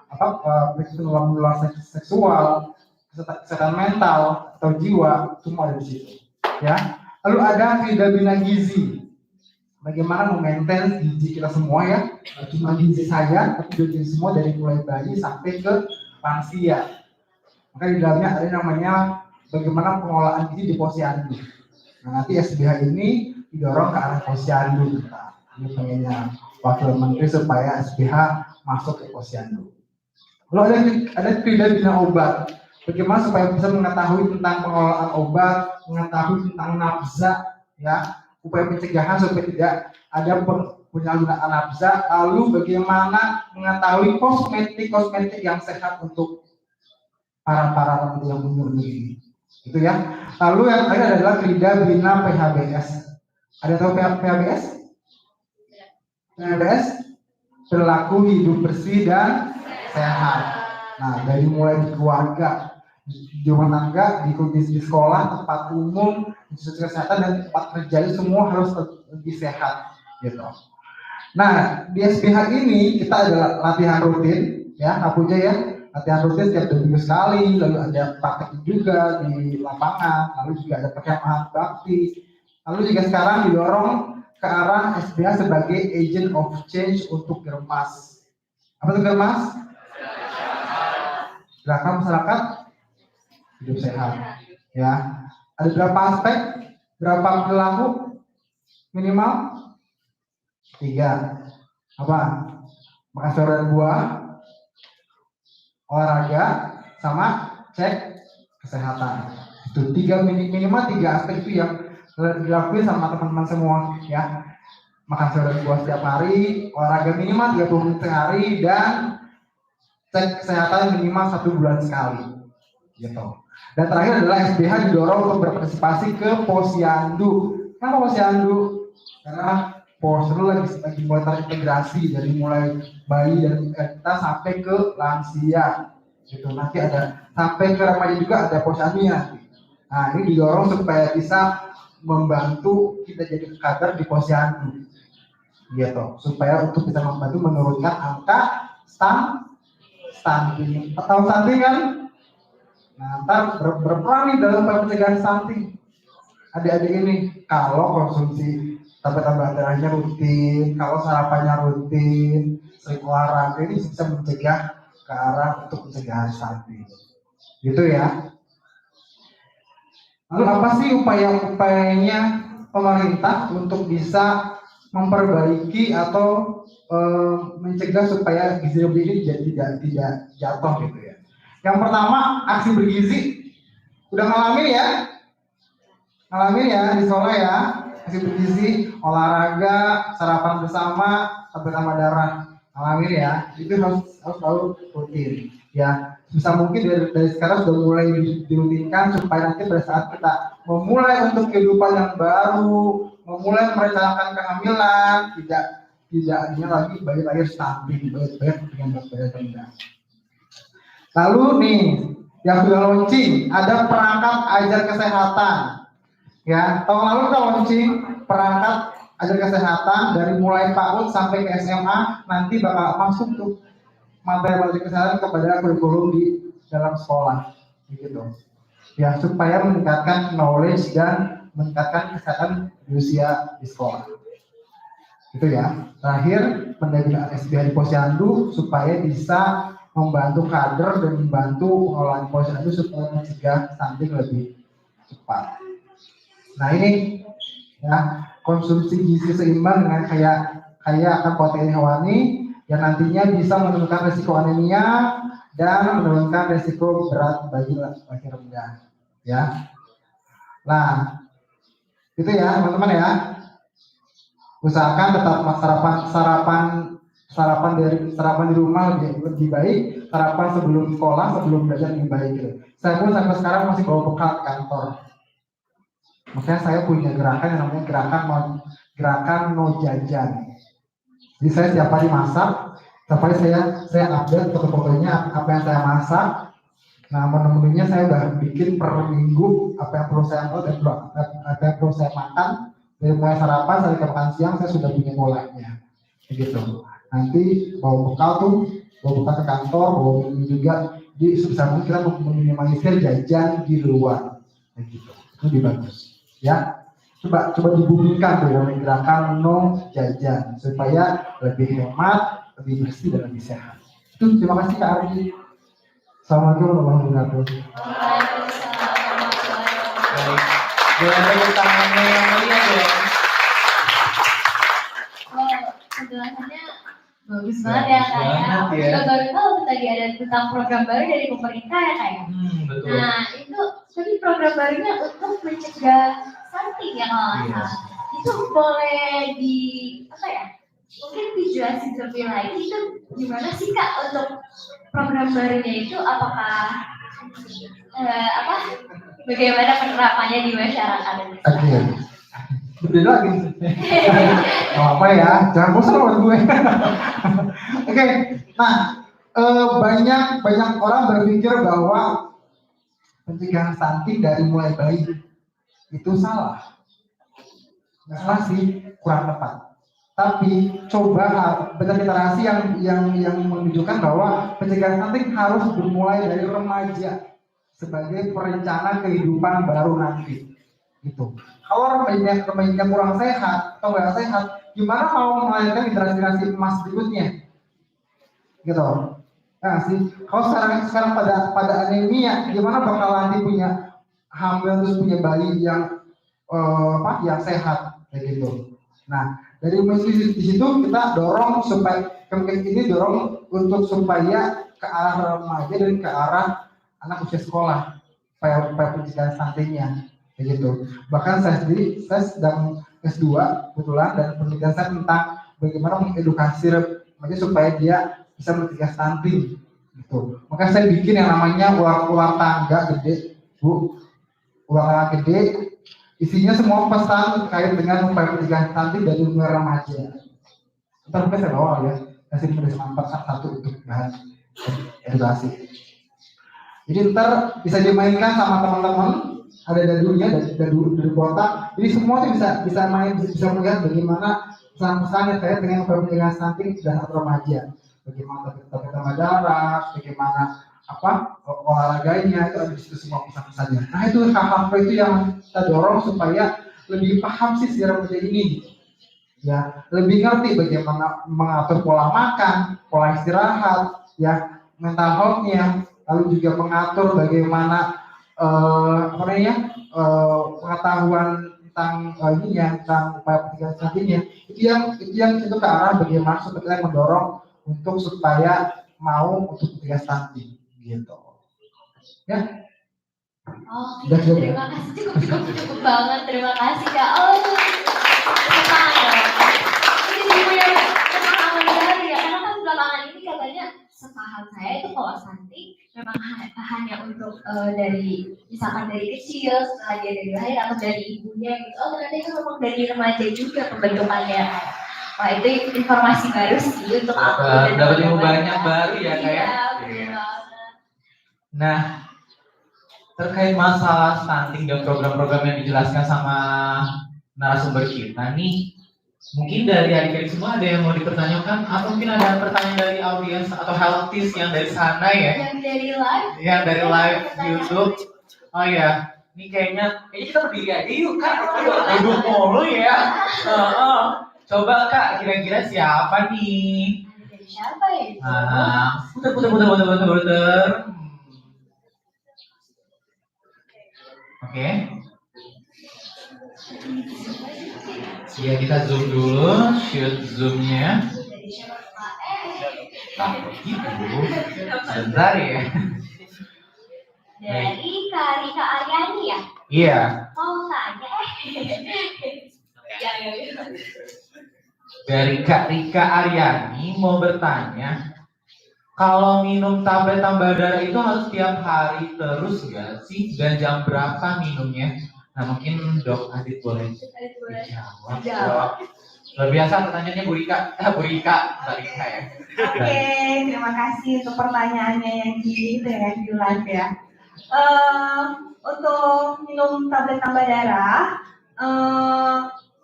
menular seksual, kesehatan mental atau jiwa, semua ada di situ. Ya. Lalu ada Krida Bina Gizi. Bagaimana memaintain gizi kita semua ya, cuma gizi saya, tapi gizi semua dari mulai bayi sampai ke lansia. Maka di dalamnya ada namanya bagaimana pengolahan gizi di posyandu. Nah, nanti SBH ini didorong ke arah posyandu kita. Ini pengennya wakil menteri supaya SBH masuk ke posyandu. Lalu ada krida bina obat. Bagaimana supaya bisa mengetahui tentang pengelolaan obat, mengetahui tentang nafza, ya, upaya pencegahan supaya tidak ada penyalahgunaan nafza. Lalu bagaimana mengetahui kosmetik yang sehat untuk para remaja yang umur ini, gitu ya. Lalu yang terakhir adalah krida bina PHBS. Ada tahu PHBS? PHBS perilaku hidup bersih dan sehat. Nah, dari mulai di keluarga, di rumah tangga, di sekolah, tempat umum, institusi kesehatan dan tempat kerja, semua harus lebih sehat, gitu. Nah, di SBH ini kita ada latihan rutin, ya, Apuja ya, latihan rutin setiap 2 minggu sekali, lalu ada praktek juga di lapangan, lalu juga ada perkemahan bakti, lalu juga sekarang didorong ke arah SBH sebagai agent of change untuk Germas. Apa itu Germas? Gerakan masyarakat hidup sehat, ya. Ada berapa aspek, berapa perilaku? Minimal 3. Apa? Makan sayur dan buah, olahraga, sama cek kesehatan. Itu minimal 3 aspek itu yang dilakuin sama teman-teman semua, ya. Makan sayur dan buah setiap hari, olahraga minimal 30 menit sehari, dan cek kesehatan minimal 1 bulan sekali, gitu. Dan terakhir adalah SBH didorong untuk berpartisipasi ke Posyandu. Kenapa Posyandu? Karena Posyandu lagi mulai terintegrasi dari mulai bayi dan kita sampai ke lansia, gitu. Nanti ada sampai ke remaja juga ada Posyandunya. Nah, ini didorong supaya bisa membantu kita jadi kader di Posyandu, gitu. Supaya untuk bisa membantu menurunkan angka stunting. Atau stunting kan? Nah, ntar berperan nih dalam pencegahan stunting. Adik-adik ini, kalau konsumsi tambah darahnya rutin, kalau sarapannya rutin, sering olahraga, ini bisa mencegah ke arah untuk pencegahan stunting. Gitu ya. Lalu apa sih upaya-upayanya pemerintah untuk bisa memperbaiki atau mencegah supaya gizi bergizi ini tidak jatuh, gitu ya. Yang pertama, aksi bergizi. Udah ngalamin ya? Ngalamin ya di sekolah ya? Aksi bergizi, olahraga, sarapan bersama, tambah darah. Ngalamin ya? Itu harus selalu rutin. Ya, bisa mungkin dari sekarang sudah mulai dirutinkan supaya nanti pada saat kita memulai untuk kehidupan yang baru, memulai merencanakan kehamilan, tidak hanya lagi banyak lahir stunting, banyak dengan berat rendah. Lalu nih, yang sudah launching, ada perangkat ajar kesehatan. Ya, tahun lalu kita launching perangkat ajar kesehatan dari mulai PAUD sampai ke SMA, nanti bakal masuk tuh materi kesehatan kepada kurikulum di dalam sekolah, gitu. Ya, supaya meningkatkan knowledge dan meningkatkan kesehatan di usia di sekolah. Gitu ya. Terakhir, pendampingan SBH di Posyandu supaya bisa membantu kader dan membantu pengelolaan Posyandu supaya mencegah stunting lebih cepat. Nah, ini ya, konsumsi gizi seimbang dengan kaya akan protein hewani yang nantinya bisa menurunkan risiko anemia dan menurunkan risiko berat bagi laki-laki rendah, ya. Nah, itu ya teman-teman ya. Usahakan tetap sarapan di rumah lebih baik, sarapan sebelum sekolah, sebelum belajar lebih baik, gitu. Saya pun sampai sekarang masih bawa bekal ke kantor. Makanya saya punya gerakan yang namanya gerakan no jajan. Jadi saya setiap hari masak, setiap hari saya update foto-fotonya apa yang saya masak. Nah, menu-menunya saya udah bikin per minggu apa yang perlu saya makan, apa yang perlu saya makan. Dari mulai sarapan sampai ke makan siang saya sudah punya polanya, begitu. Nanti bawa bekal ke kantor, bawa minum juga. Jadi sebisa mungkin kita meminimalisir jajan di luar, begitu. Itu lebih bagus, ya. Coba dibumingkan dengan gerakan no jajan supaya lebih hemat, lebih bersih dan lebih sehat. Itu terima kasih Kak Ari. Assalamualaikum warahmatullahi wabarakatuh. Dengan tepuk tangannya yang meriah ya. Penjelasannya Bagus banget ya Bagus Kak ya. banget Aku ya. juga baru tahu tadi ada tentang program baru dari pemerintah ya Kak ya. Betul. Nah itu tadi program barunya untuk mencegah stunting ya kalau nggak Iya. salah. Itu boleh di apa ya? Mungkin dijelasin lebih lagi itu gimana sih Kak untuk program barunya itu apakah apa bagaimana penerapannya di masyarakat? Oke. Beda lagi. Gak apa ya, jangan bosan sama gue. Oke, nah banyak orang berpikir bahwa pencegahan stunting dari mulai bayi itu salah. Nggak salah sih, kurang tepat. Tapi coba benar literasi yang menunjukkan bahwa pencegahan stunting harus dimulai dari remaja sebagai perencana kehidupan baru nanti. Gitu. Kalau remajanya kurang sehat atau nggak sehat, gimana mau melahirkan generasi emas berikutnya? Gitu. Nah sih, kalau sekarang pada anemia, gimana bakal nanti punya hamil terus punya bayi yang yang sehat kayak gitu. Nah dari di situ kita dorong supaya untuk supaya ke arah remaja dan ke arah anak usia sekolah supaya pendidikan stuntingnya kayak gitu. Bahkan saya sedang S2 kebetulan dan penelitian saya tentang bagaimana mengedukasi remaja supaya dia bisa mencegah stunting gitu. Maka saya bikin yang namanya ulang tangga gede, Bu. Ulang tangga gede isinya semua pesan terkait dengan upaya pencegahan stunting dari umur remaja. Ntar mungkin saya bawa ya, kasih menulis satu untuk bahan edukasi. Jadi ntar bisa dimainkan sama teman-teman, ada dadunya dari kota. Jadi semua itu bisa melihat bagaimana pesan-pesan yang terkait dengan upaya pencegahan stunting dan remaja. Bagaimana tentang darah, bagaimana olahraganya itu ada di situ semua pesan-pesannya. Nah itu hal-hal itu yang kita dorong supaya lebih paham sih si remaja ini, ya lebih ngerti bagaimana mengatur pola makan, pola istirahat, ya mental health-nya, lalu juga mengatur bagaimana pengetahuan tentang tentang upaya pencegahan stuntingnya. Itu yang ke arah bagaimana sebetulnya mendorong untuk supaya mau untuk mencegah stunting gitu ya. Oh, Udah cukup ya? terima kasih cukup banget, terima kasih Kak. Oh, semangat dong. Ini punya pemahaman baru ya, karena kan belakangan ini katanya sepaham saya itu kalau stunting memang hanya untuk dari misalkan dari kecil setelah dia dari lahir atau dari ibunya gitu. Oh ternyata itu memang dari remaja juga pembentukannya. Wah itu informasi baru sih untuk aku. Dapat ilmu banyak baru ya kayak. Iya. Nah, terkait masalah stunting dan program-program yang dijelaskan sama narasumber kita nih, mungkin dari adik-adik semua ada yang mau dipertanyakan atau mungkin ada pertanyaan dari audiens atau healthies yang dari sana ya? Yang dari live YouTube. Oh ya, ini kayaknya kita berdiri aja yuk Kak. Duduk mulu ya. Coba Kak, kira-kira siapa nih? Dari siapa ya? Puter. Oke. Ya kita zoom dulu, shoot zoomnya. Gitu. Sebentar ya. Dari Kak Rika Aryani ya? Iya. Mau tanya ya. Dari Kak Rika Aryani mau bertanya, kalau minum tablet tambah darah itu harus tiap hari terus nggak sih? Dan jam berapa minumnya? Nah mungkin Dok Adit boleh dijawab. Luar biasa pertanyaannya Bu Rika, Mbak Rika ya. Oke, terima kasih untuk pertanyaannya yang di live ya. Untuk minum tablet tambah darah,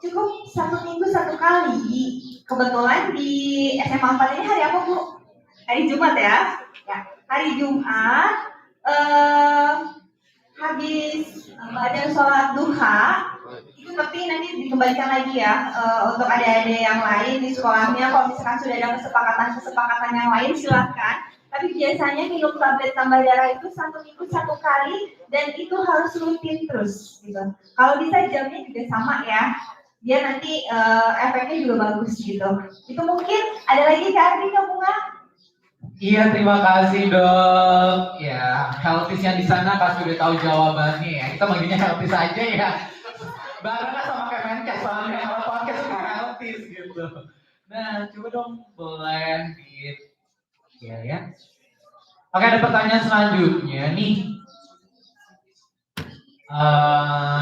cukup 1 minggu 1 kali. Kebetulan di SMA 4 ini hari apa Bu? Hari Jumat ya? Ya, hari Jumat habis ada sholat duha itu, tapi nanti dikembalikan lagi ya untuk adik-adik yang lain di sekolahnya. Kalau misalkan sudah ada kesepakatan yang lain silahkan. Tapi biasanya minum tablet tambah darah itu 1 minggu 1 kali dan itu harus rutin terus gitu. Kalau bisa jamnya juga sama ya. biar nanti efeknya juga bagus gitu. Itu mungkin ada lagi Kak Ardi, Kak Bunga? Iya, terima kasih dok. Ya, Healthies yang di sana pasti udah tahu jawabannya ya. Kita manggilnya Healthies aja ya. Barengan sama Kemenkes soalnya kalau podcast itu Healthies gitu. Nah, coba dong boleh ya. Oke, ada pertanyaan selanjutnya nih.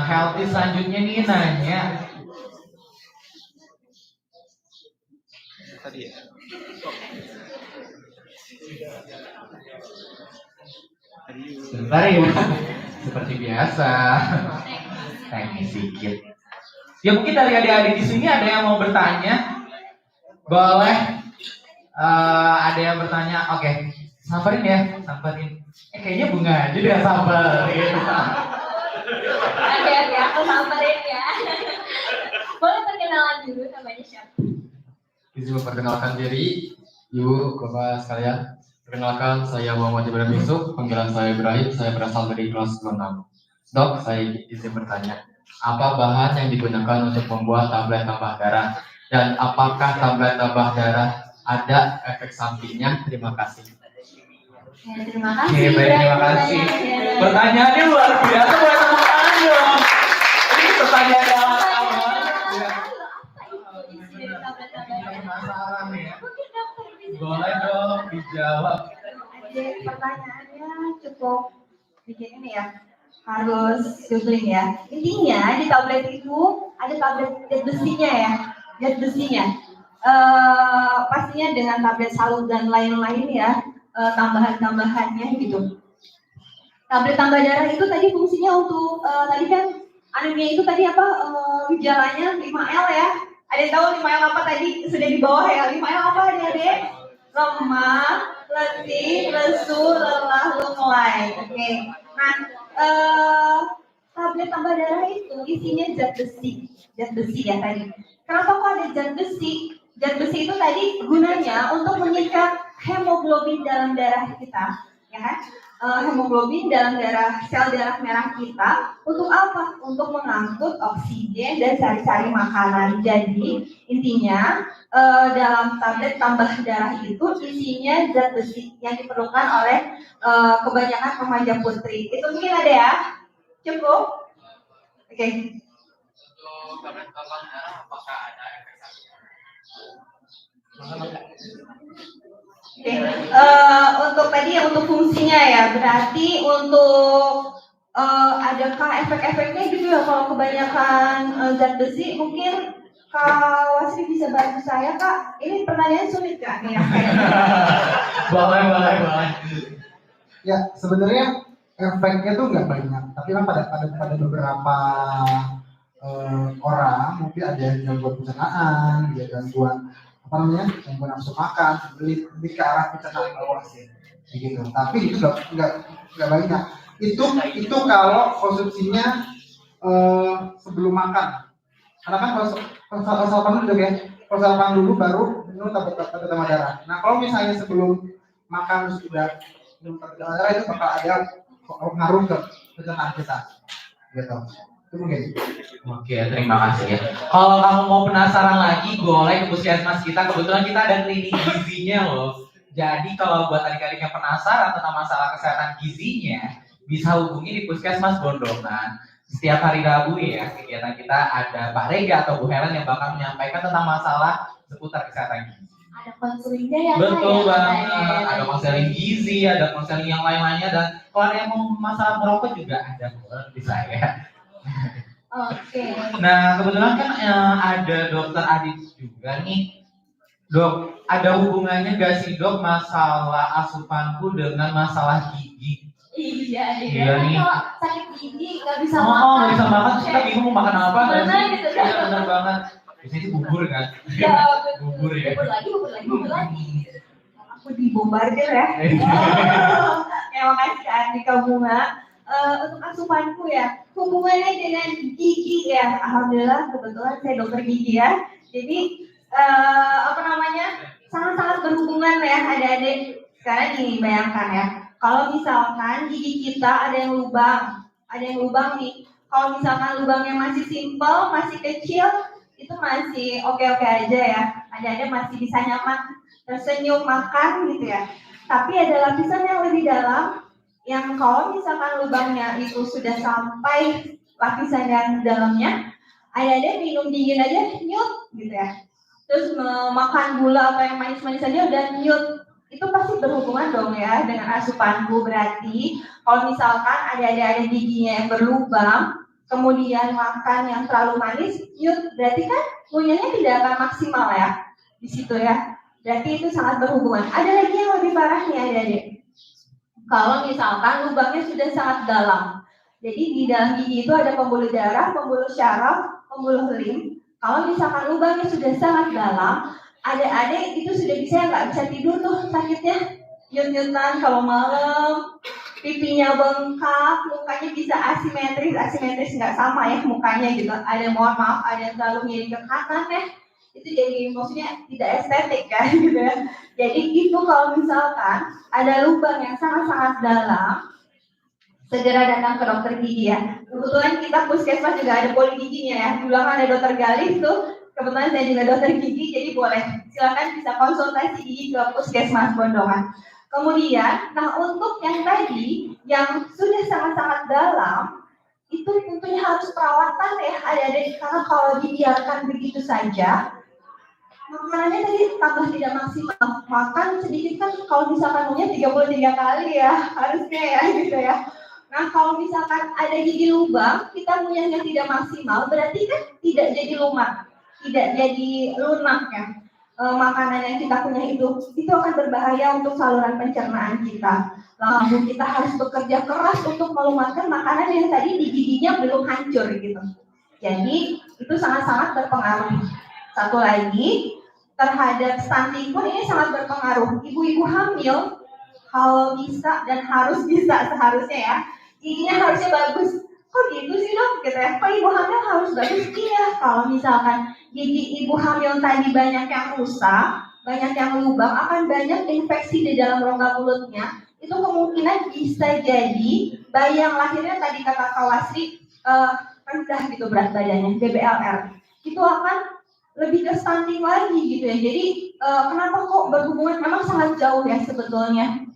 Healthies selanjutnya nih nanya. Tadi ya. Sebentar ya, seperti biasa. Teknis sedikit. Ya mungkin dari adik-adik di sini ada yang mau bertanya, boleh. Ada yang bertanya, oke, samperin ya, samperin. Kayaknya Bunga aja deh samperin. Oke, aku samperin ya. Boleh perkenalan dulu namanya siapa? Izin memperkenalkan diri, Ibu, Bapak sekalian. Perkenalkan, saya Muhammad Ibrahim Yusuf, panggilan saya Ibrahim, saya berasal dari kelas 26. Dok, saya izin bertanya, apa bahan yang digunakan untuk membuat tablet tambah darah? Dan apakah tablet tambah darah ada efek sampingnya? Terima kasih. Ya, terima kasih. Oke, baik, terima kasih. Pertanyaannya luar biasa, boleh tepuk tangan dong. Ini pertanyaan yang masalah nih ya. Boleh dong dijawab. Jadi pertanyaannya cukup bikin ini ya, harus googling ya. Intinya di tablet itu ada tablet zat besinya ya, zat besinya. Pastinya dengan tablet salut dan lain-lain ya, tambahan-tambahannya gitu. Tablet tambah darah itu tadi fungsinya untuk tadi kan anemia itu tadi apa gejalanya 5L ya. Ada yang tahu 5L apa tadi? Sudah di bawah ya. 5L apa adik-adik? Lemah, letih, lesu, lelah, lunglai. Oke. Nah, tablet tambah darah itu isinya zat besi ya tadi. Kenapa kok ada zat besi? Zat besi itu tadi gunanya untuk mengikat hemoglobin dalam darah kita, ya kan? Hemoglobin dalam sel darah merah kita untuk apa? Untuk mengangkut oksigen dan sari-sari makanan. Jadi intinya dalam tablet tambah darah itu isinya zat besi yang diperlukan oleh kebanyakan remaja putri. Itu mungkin ada ya? Cukup? Oke. Untuk tablet tambah darah, apakah ada efek sampingnya? Oke, untuk tadi ya untuk fungsinya ya, berarti untuk adakah efek-efeknya gitu ya kalau kebanyakan zat besi? Mungkin Kak Wasri bisa bantu saya Kak. Ini pertanyaan sulit Kak nih. Boleh. Ya, sebenarnya efeknya tuh nggak banyak, tapi kan pada beberapa orang mungkin ada gangguan pencernaan, ada gangguan gangguan nafsu makan, lebih ke arah pencernaan bawah sih, gitu. Tapi itu nggak banyak. Itu kalau konsumsinya sebelum makan. Karena kan kalau sarapan dulu ya, kalau sarapan dulu baru minum tablet tambah darah. Nah kalau misalnya sebelum makan sudah minum tablet tambah darah itu bakal ada pengaruh ke pencernaan kita, gitu. Itu mungkin. Oke, terima kasih ya. Kalau kamu mau penasaran lagi, boleh ke puskesmas kita. Kebetulan kita ada klinik gizinya loh. Jadi kalau buat adik-adik yang penasaran tentang masalah kesehatan gizinya, bisa hubungi di puskesmas Bondongan. Setiap hari Rabu ya, kegiatan kita ada Pak Rega atau Bu Helen yang bakal menyampaikan tentang masalah seputar kesehatan gizi. Ada konselingnya ya. Betul Kak, banget. Ada konseling gizi, ada konseling yang lain-lainnya, dan kalau ada yang mau masalah merokok juga ada di saya. Oke. Nah, kebetulan kan ada dokter Adit juga nih. Dok, ada hubungannya gak sih dok masalah asupanku dengan masalah gigi? Iya nih. Kalau sakit gigi nggak bisa makan. Nggak bisa makan, kita bingung mau makan apa. Gimana gitu kan? Iya, benar banget. Biasanya sih bubur kan? Ya, bubur ya. Bubur lagi. Aku dibombardir ya. Ya makasih Kak Andika Bunga. Untuk asupanku ya, hubungannya dengan gigi ya, alhamdulillah kebetulan saya dokter gigi ya. Jadi sangat-sangat berhubungan ya adik-adik. Sekarang gini bayangkan ya, kalau misalkan gigi kita ada yang lubang nih. Kalau misalkan lubangnya masih simpel, masih kecil, itu masih oke-oke aja ya. Adik-adik masih bisa nyaman tersenyum makan gitu ya. Tapi ada lapisan yang lebih dalam yang kalau misalkan lubangnya itu sudah sampai lapisan yang dalamnya, adik-adik minum dingin aja nyut gitu ya. Terus makan gula atau yang manis-manis aja udah nyut. Itu pasti berhubungan dong ya dengan asupanku. Berarti kalau misalkan ada giginya yang berlubang, kemudian makan yang terlalu manis, nyut, berarti kan ngunyahnya tidak akan maksimal ya di situ ya. Berarti itu sangat berhubungan. Ada lagi yang lebih parah nih adik-adik. Kalau misalkan lubangnya sudah sangat dalam. Jadi di dalam gigi itu ada pembuluh darah, pembuluh syaraf, pembuluh lim. Kalau misalkan lubangnya sudah sangat dalam, adik-adik itu sudah nggak bisa tidur tuh sakitnya. Nyut-nyutan kalau malam, pipinya bengkak, mukanya bisa asimetris nggak sama ya mukanya gitu. Ada mohon maaf, ada yang terlalu miring ke kanan ya. Itu jadi maksudnya tidak estetik kan gitu ya. Jadi itu kalau misalkan ada lubang yang sangat-sangat dalam, segera datang ke dokter gigi ya. Kebetulan kita puskesmas juga ada poli giginya ya. Di belakang ada dokter Galih tuh. Kebetulan saya juga dokter gigi, jadi boleh silakan bisa konsultasi gigi ke puskesmas Bondongan. Kemudian, nah untuk yang tadi yang sudah sangat-sangat dalam, itu tentunya harus perawatan ya adik-adik, karena kalau dibiarkan begitu saja, makanannya tadi tambah tidak maksimal. Makan sedikit kan kalau misalkan punya 33 kali ya, harusnya ya gitu ya. Nah kalau misalkan ada gigi lubang, kita ngunyahnya tidak maksimal, berarti kan tidak jadi lumat, tidak jadi lunak ya. Makanan yang kita punya itu akan berbahaya untuk saluran pencernaan kita. Lalu kita harus bekerja keras untuk melumatkan makanan yang tadi di giginya belum hancur gitu. Jadi itu sangat-sangat berpengaruh. Satu lagi, terhadap stunting pun ini sangat berpengaruh. Ibu-ibu hamil kalau bisa dan harus bisa seharusnya ya, giginya harusnya bagus. Kok gitu sih dok? Gitu ya. Kok ibu hamil harus bagus? Iya, kalau misalkan gigi ibu hamil tadi banyak yang rusak, banyak yang lubang, akan banyak infeksi di dalam rongga mulutnya. Itu kemungkinan bisa jadi bayi yang lahirnya tadi kata Kak Wasri rendah gitu berat badannya, BBLR. Itu akan lebih ke stunting lagi gitu ya. Jadi kenapa kok berhubungan? Memang sangat jauh ya sebetulnya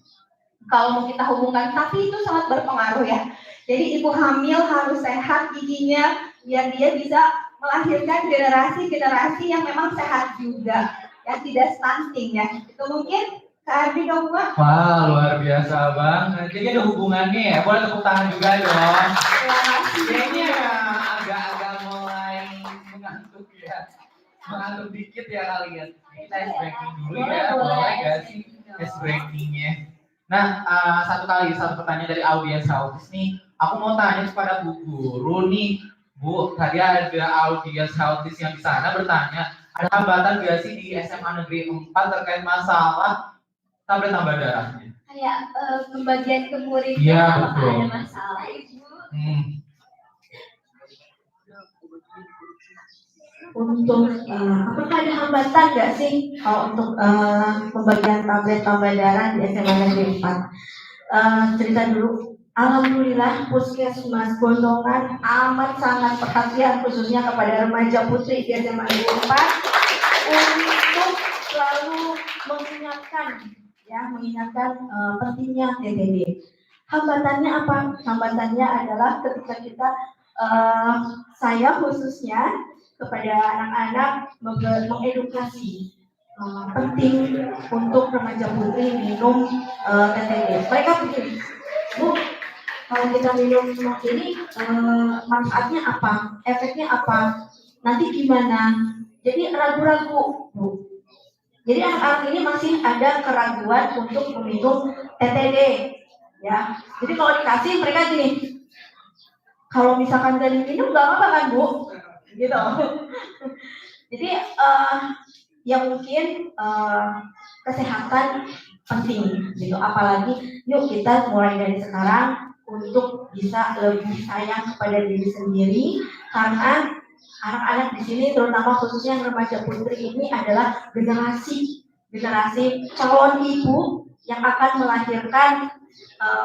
kalau mau kita hubungkan, tapi itu sangat berpengaruh ya. Jadi ibu hamil harus sehat giginya biar dia bisa melahirkan generasi-generasi yang memang sehat juga, yang tidak stunting ya. Itu mungkin Kak Ardi dong Mbak. Wah luar biasa banget. Jadi ada hubungannya ya. Boleh tepuk tangan juga dong. Terima kasih. Kayaknya agak-agak mulai mengantuk ya. Mengantuk dikit ya kalian. Kita ice breaking dulu ya. Boleh gak sih ice breakingnya? Nah, satu pertanyaan dari audiens autis nih. Aku mau tanya kepada Bu Guru nih. Bu, tadi ada audiens autis yang di sana bertanya, ada hambatan gak sih di SMA Negeri 4 terkait masalah tablet tambah darahnya? Kayak pembagian ke muridnya Iya, apakah betul. ada masalah Ibu? Untuk apakah ada hambatan nggak sih kalau untuk pembagian tablet tambah darah di SMA Negeri 4? Cerita dulu. Alhamdulillah Puskesmas Bondongan amat sangat perhatian khususnya kepada remaja putri di SMA Negeri 4 untuk selalu mengingatkan pentingnya TTD. Hambatannya apa? Hambatannya adalah ketika kita saya khususnya kepada anak-anak mengedukasi penting untuk remaja putri minum TTD. Mereka begini, Bu, kalau kita minum ini manfaatnya apa? Efeknya apa? Nanti gimana? Jadi ragu-ragu, Bu. Jadi anak-anak ini masih ada keraguan untuk meminum TTD, ya. Jadi kalau dikasih mereka gini, kalau misalkan gak diminum gak apa-apa kan Bu? Gitu. Jadi yang mungkin kesehatan penting gitu. Apalagi yuk kita mulai dari sekarang untuk bisa lebih sayang kepada diri sendiri, karena anak-anak di sini terutama khususnya yang remaja putri ini adalah generasi calon ibu yang akan melahirkan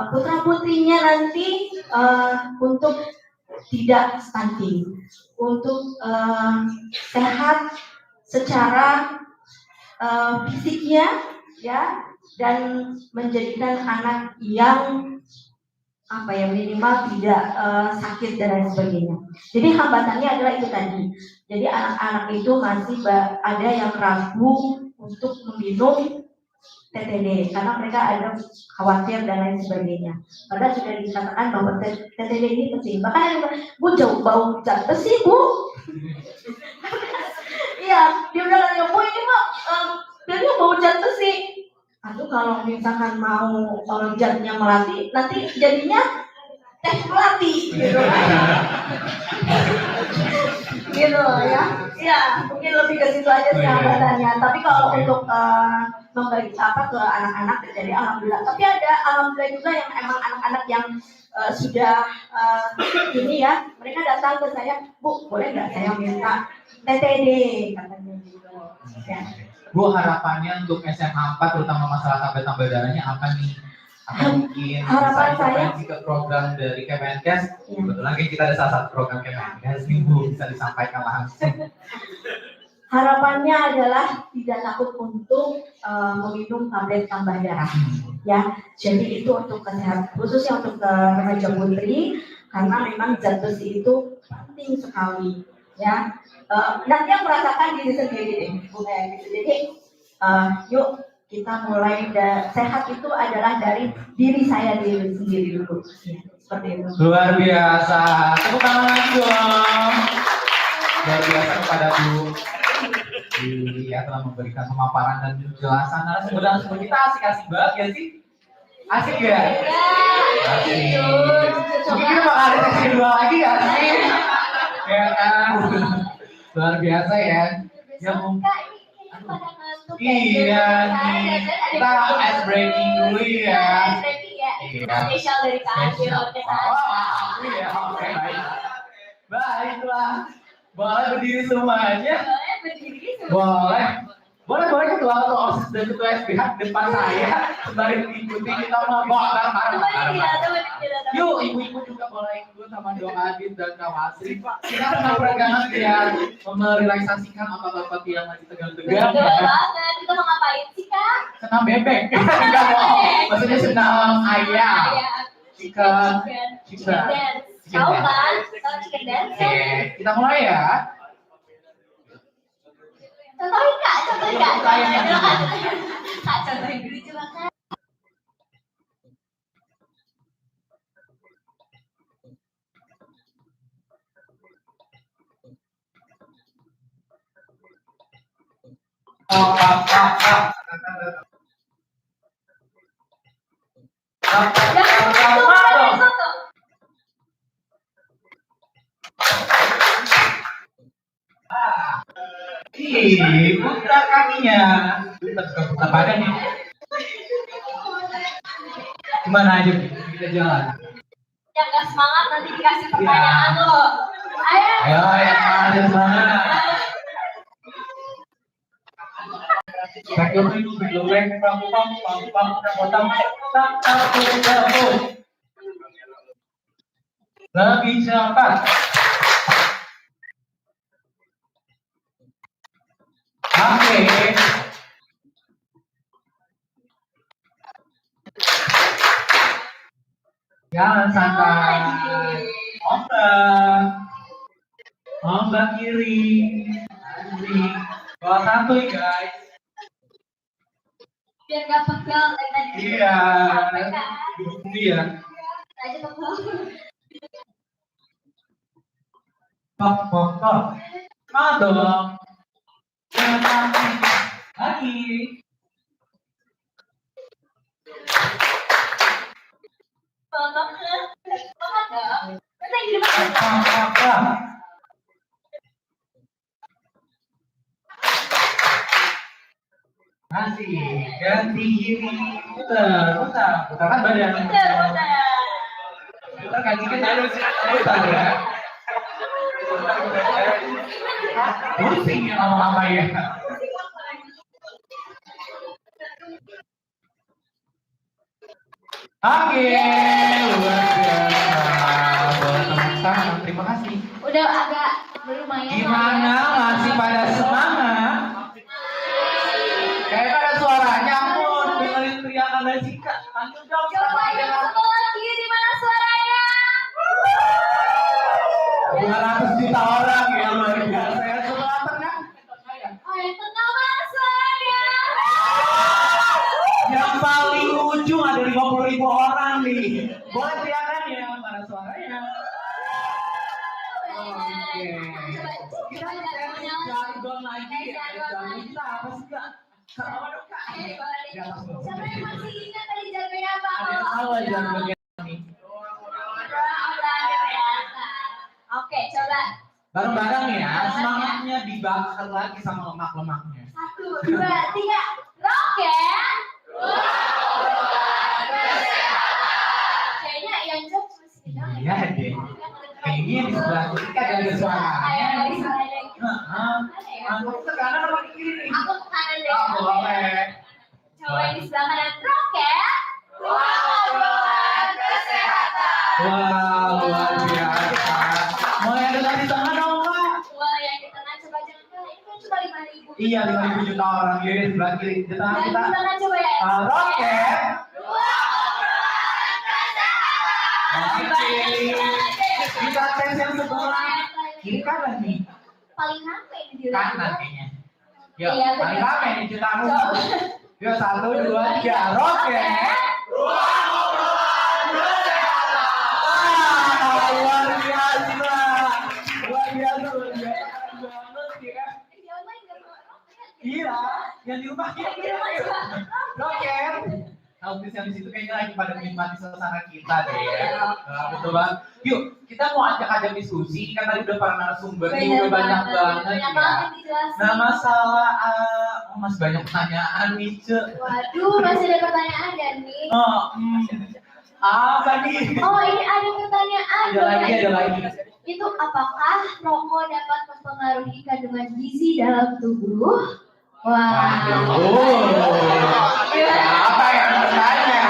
putra putrinya nanti untuk tidak stunting, untuk sehat secara fisiknya ya, dan menjadikan anak yang minimal tidak sakit dan lain sebagainya. Jadi hambatannya adalah itu tadi. Jadi anak-anak itu masih ada yang ragu untuk meminum TTD karena mereka ada khawatir dan lain sebagainya. Padahal sudah dikatakan bahwa TTD ini penting. Bahkan ada yang Bu jauh bau zat besi Bu. Iya, dia bilang Bu ini mah dia bau zat besi. Aduh kalau misalkan mau zatnya melati, nanti jadinya teh melati gitu. Gitu ya. Iya, mungkin lebih ke situ aja sih hambatannya. Tapi kalau untuk membagi ke anak-anak jadi alhamdulillah. Tapi ada alhamdulillah juga yang emang anak-anak yang sudah ini ya, mereka datang ke saya, Bu, boleh nggak saya minta TTD katanya gitu. Ya. Bu, harapannya untuk SMA 4 terutama masalah tambah darahnya apa nih? Apa mungkin harapan bisa saya ke program dari Kemenkes? Ya. Kebetulan kita ada salah satu program Kemenkes nih Bu, bisa disampaikan langsung. Harapannya adalah tidak takut untuk meminum tablet tambah darah, ya. Jadi itu untuk kesehatan, khususnya untuk remaja putri, karena memang zat besi itu penting sekali, ya. Nanti yang merasakan diri sendiri deh, gitu. Jadi yuk kita mulai sehat itu adalah dari diri saya sendiri dulu, ya, seperti itu. Luar biasa, tepuk tangan lagi dong. Luar biasa kepada Bu. Dia telah memberikan pemaparan dan penjelasan narasumber kita asik-asik banget ya sih? Asik ya? Asik. Mungkin kita bakal ada sesi 2 lagi gak sih? Ya kan? Luar biasa ya. Ya mungkin. Iya nih. Kita ice breaking dulu ya. Iya. Spesial dari Kak Adil. Iya, oke baik. Baiklah. Boleh berdiri semuanya? Boleh ketua OSIS dan ketua SPH depan saya sembari mengikuti kita mau bareng. Yuk, ibu-ibu juga boleh ikut sama Dong Adit dan Kak Wasri. Kita senang peregangan biar merelaksasikan otot-otot yang masih tegang-tegang. Betul banget. Kita mau ngapain sih Kak? Senam bebek. Enggak bohong. Maksudnya senam ayam. Chicken. Tahu kan? Tahu chicken dance? Oke, kita mulai ya. Contohin Kak. Kak, contohin dulu coba Kak. Putar kakinya. Putar badannya. Gimana aja kita jalan? Yang gak semangat nanti dikasih pertanyaan loh. Ayo. Ada semangat. Lebih cepat. Oke. Jalan santai. Ombak kiri. Bawa santuy guys. Biar gak pegel dari tadi. Iya. Capek kan? Iya. Aja pegel. Pop. Semangat dong. Lagi. Semangat dong. Kita yang di depan. Masih ganti kiri. Putar kan badan. Putar kaki kan harus putar ya. Pusing ya lama-lama ya. Oke, luar biasa. tangan. Terima kasih. Udah agak lumayan. Gimana? Masih pada semangat? Kayak ada suaranya, aku dengerin teriakan dari Cika. Lanjut dong. Coba yang satu lagi, di mana suaranya? 200 juta orang ya, luar biasa ya. Setelah tenang. Oh, yang tengah mana suaranya? Yang paling ujung ada 50.000 orang nih. Boleh teriakan ya, mana suaranya? Oke. Kita jargon lagi ya. Jargon kita apa sih, Kak? Apa dong, Kak? Siapa yang masih ingat tadi jargonnya apa? Ada yang tahu aja jargonnya nih. Oke, coba. Bareng-bareng ya, semangatnya dibakar lagi sama lemak-lemaknya. 1, 2, 3. Roket. Kayaknya yang jawab cuma sini doang. Iya deh. Kayaknya di sebelah kiri kan ada suaranya. Aku ke kanan apa ke kiri nih? Aku ke kanan deh. Oh, boleh. Coba yang di sebelah kanan. Roket. Ruang kesehatan. Wah, luar biasa. Mau yang ada di tengah dong, Kak? Wah, yang di tengah coba jangan kalah. Ini kan cuma 5.000. Iya, 5.000 juta orang. Jadi di sebelah kiri. Di tengah Dan kita. di tengah coba ya. Roket. Oke. Kita tes yang sebelah kiri kanan nih. Paling rame ini di Kanan kayaknya. Yuk, Iya, paling benar. rame nih jutaan. Coba. Yuk, 1, 2, 3. Roket. Luar biasa. Luar biasa banget ya. Di online nggak mau roket. Iya, yang di rumah kita roket. Autis yang di situ kayaknya lagi pada menikmati suasana kita deh ya. Nah, betul banget. Yuk, kita mau ajak diskusi. Kan tadi udah para narasumber nih, udah banyak banget Banyak ya. banget dijelasin. Nah, masalah Mas banyak pertanyaan nih, Cek. Waduh, masih ada pertanyaan dan nih. Oh, apa nih? Oh, ini ada pertanyaan. Ada lagi. Itu apakah rokok dapat mempengaruhi kandungan gizi dalam tubuh? Wah. Siapa yang bertanya?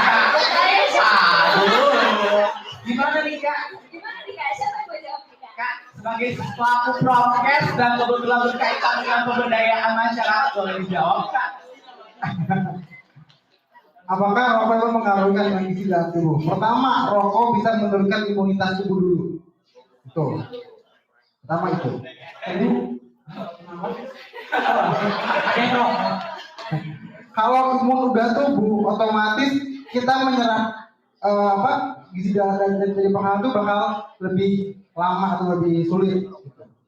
Aduh. Gimana nih, Kak? Gimana nih Kak? Siapa yang mau jawab nih Kak? Kak, sebagai pelaku prokes dan kebetulan berkaitan dengan pemberdayaan masyarakat, boleh dijawab, Kak? Apakah rokok itu mengaruhi kandungan gizi dalam tubuh? Pertama, rokok bisa menurunkan imunitas tubuh dulu. Betul. Pertama itu. Jadi, kalau imun udah tubuh, otomatis kita menyerap gizi dari pengaruh itu bakal lebih lama atau lebih sulit.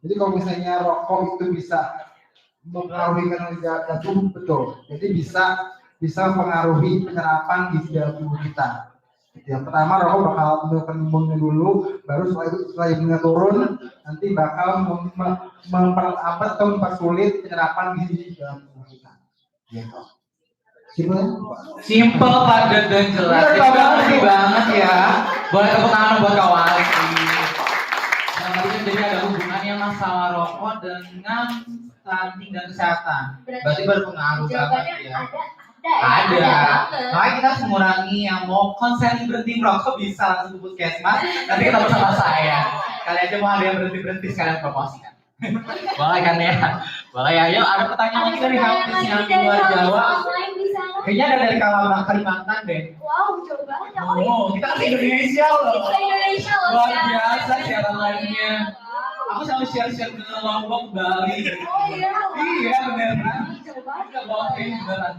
Jadi kalau misalnya rokok itu bisa mempengaruhi kandungan dalam tubuh, betul. Jadi bisa mempengaruhi penyerapan gizi dalam tubuh kita. Yang pertama, rokok bakal menurunkan imunnya dulu, baru setelah imunnya turun, nanti bakal memperlambat atau mempersulit penyerapan gizi dalam tubuh kita. Gitu. Simpel ya? Simple, padat, dan jelas. Terima banget ya. Boleh tepuk tangan buat Kak Walik. Yang tadi kan jadi ada hubungannya masalah rokok dengan stunting dan kesehatan. Berarti berpengaruh banget Jawabannya ya. Ada. Makanya kita harus mengurangi yang mau konsen berhenti merokok bisa langsung ke puskesmas. Nanti kita bersama saya. Kali aja mau ada yang berhenti sekalian promosikan. Boleh kan ya? Boleh ya. Yuk, ada pertanyaan lagi dari Hafiz yang di luar Jawa. Kayaknya ada dari Kalimantan deh. Wow, coba. Oh, kita kan Indonesia loh. Kita Indonesia loh. Luar biasa siaran lainnya. Aku selalu share-share ke Lombok, Bali. Oh iya. Iya beneran. Coba. Kita bawa beneran.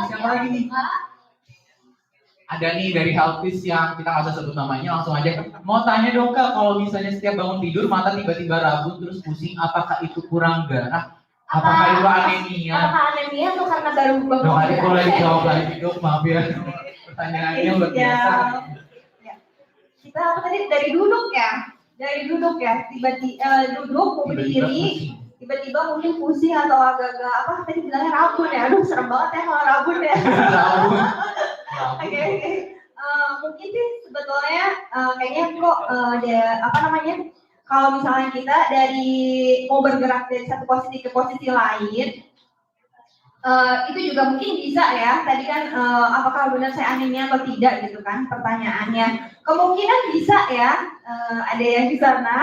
Siapa lagi nih? Ada nih dari Helvis yang kita nggak usah sebut namanya, langsung aja. Mau tanya dong Kak, kalau misalnya setiap bangun tidur mata tiba-tiba rabun terus pusing, apakah itu kurang darah? Apakah itu anemia? Apakah anemia atau karena baru bangun? Dok, adik boleh dijawab lagi dok, maaf ya. Pertanyaannya luar biasa. Ya. Kita apa tadi dari duduk ya, tiba-tiba duduk mau berdiri, tiba-tiba mungkin pusing atau agak-agak apa tadi bilangnya rabun ya, aduh serem banget ya kalau rabun ya. Oke. Mungkin sih sebetulnya kayaknya kok kalau misalnya kita dari mau bergerak dari satu posisi ke posisi lain, Itu juga mungkin bisa ya. Tadi kan apakah benar saya anemia atau tidak gitu kan pertanyaannya. Kemungkinan bisa ya. Ada yang di sana.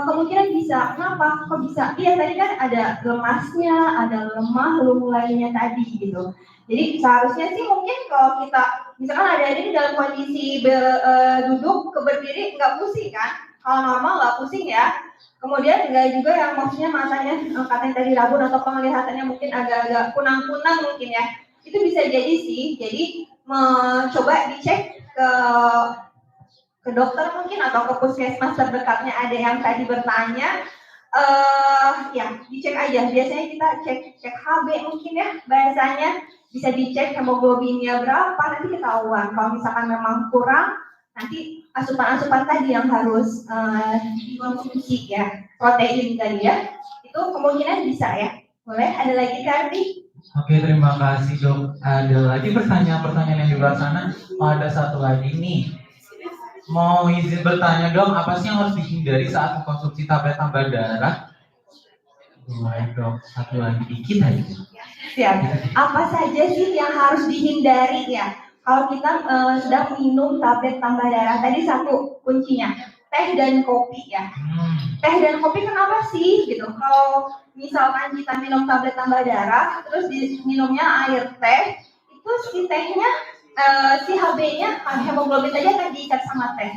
Kemungkinan bisa. Kenapa? Kok bisa? Iya tadi kan ada lemasnya, ada lemah mulainya tadi gitu. Jadi seharusnya sih mungkin kalau kita misalkan ada ini dalam kondisi duduk ke berdiri nggak pusing kan? Kalau normal nggak pusing ya. Kemudian enggak juga yang maksudnya matanya katanya tadi rabun atau penglihatannya mungkin agak-agak kunang-kunang mungkin ya. Itu bisa jadi sih. Jadi coba dicek ke dokter mungkin atau ke puskesmas terdekatnya ada yang tadi bertanya. Ya dicek aja. Biasanya kita cek HB mungkin ya bahasanya. Bisa dicek hemoglobinnya berapa nanti ketahuan. Kalau misalkan memang kurang nanti asupan-asupan tadi yang harus dikonsumsi ya, protein tadi ya, itu kemungkinan bisa ya. Boleh, ada lagi Kardi? Oke, terima kasih dok. Ada lagi pertanyaan-pertanyaan yang di luar sana. Oh, ada satu lagi nih. Mau izin bertanya dok, apa sih yang harus dihindari saat mengkonsumsi tablet tambah darah? Boleh dok, satu lagi dikit aja. Siap. Apa saja sih yang harus dihindari ya? Kalau kita sedang minum tablet tambah darah, tadi satu kuncinya, teh dan kopi ya. Teh dan kopi kenapa sih gitu? Kalau misalkan kita minum tablet tambah darah, terus minumnya air teh, itu si tehnya, si HB-nya, hemoglobin tadi akan diikat sama teh.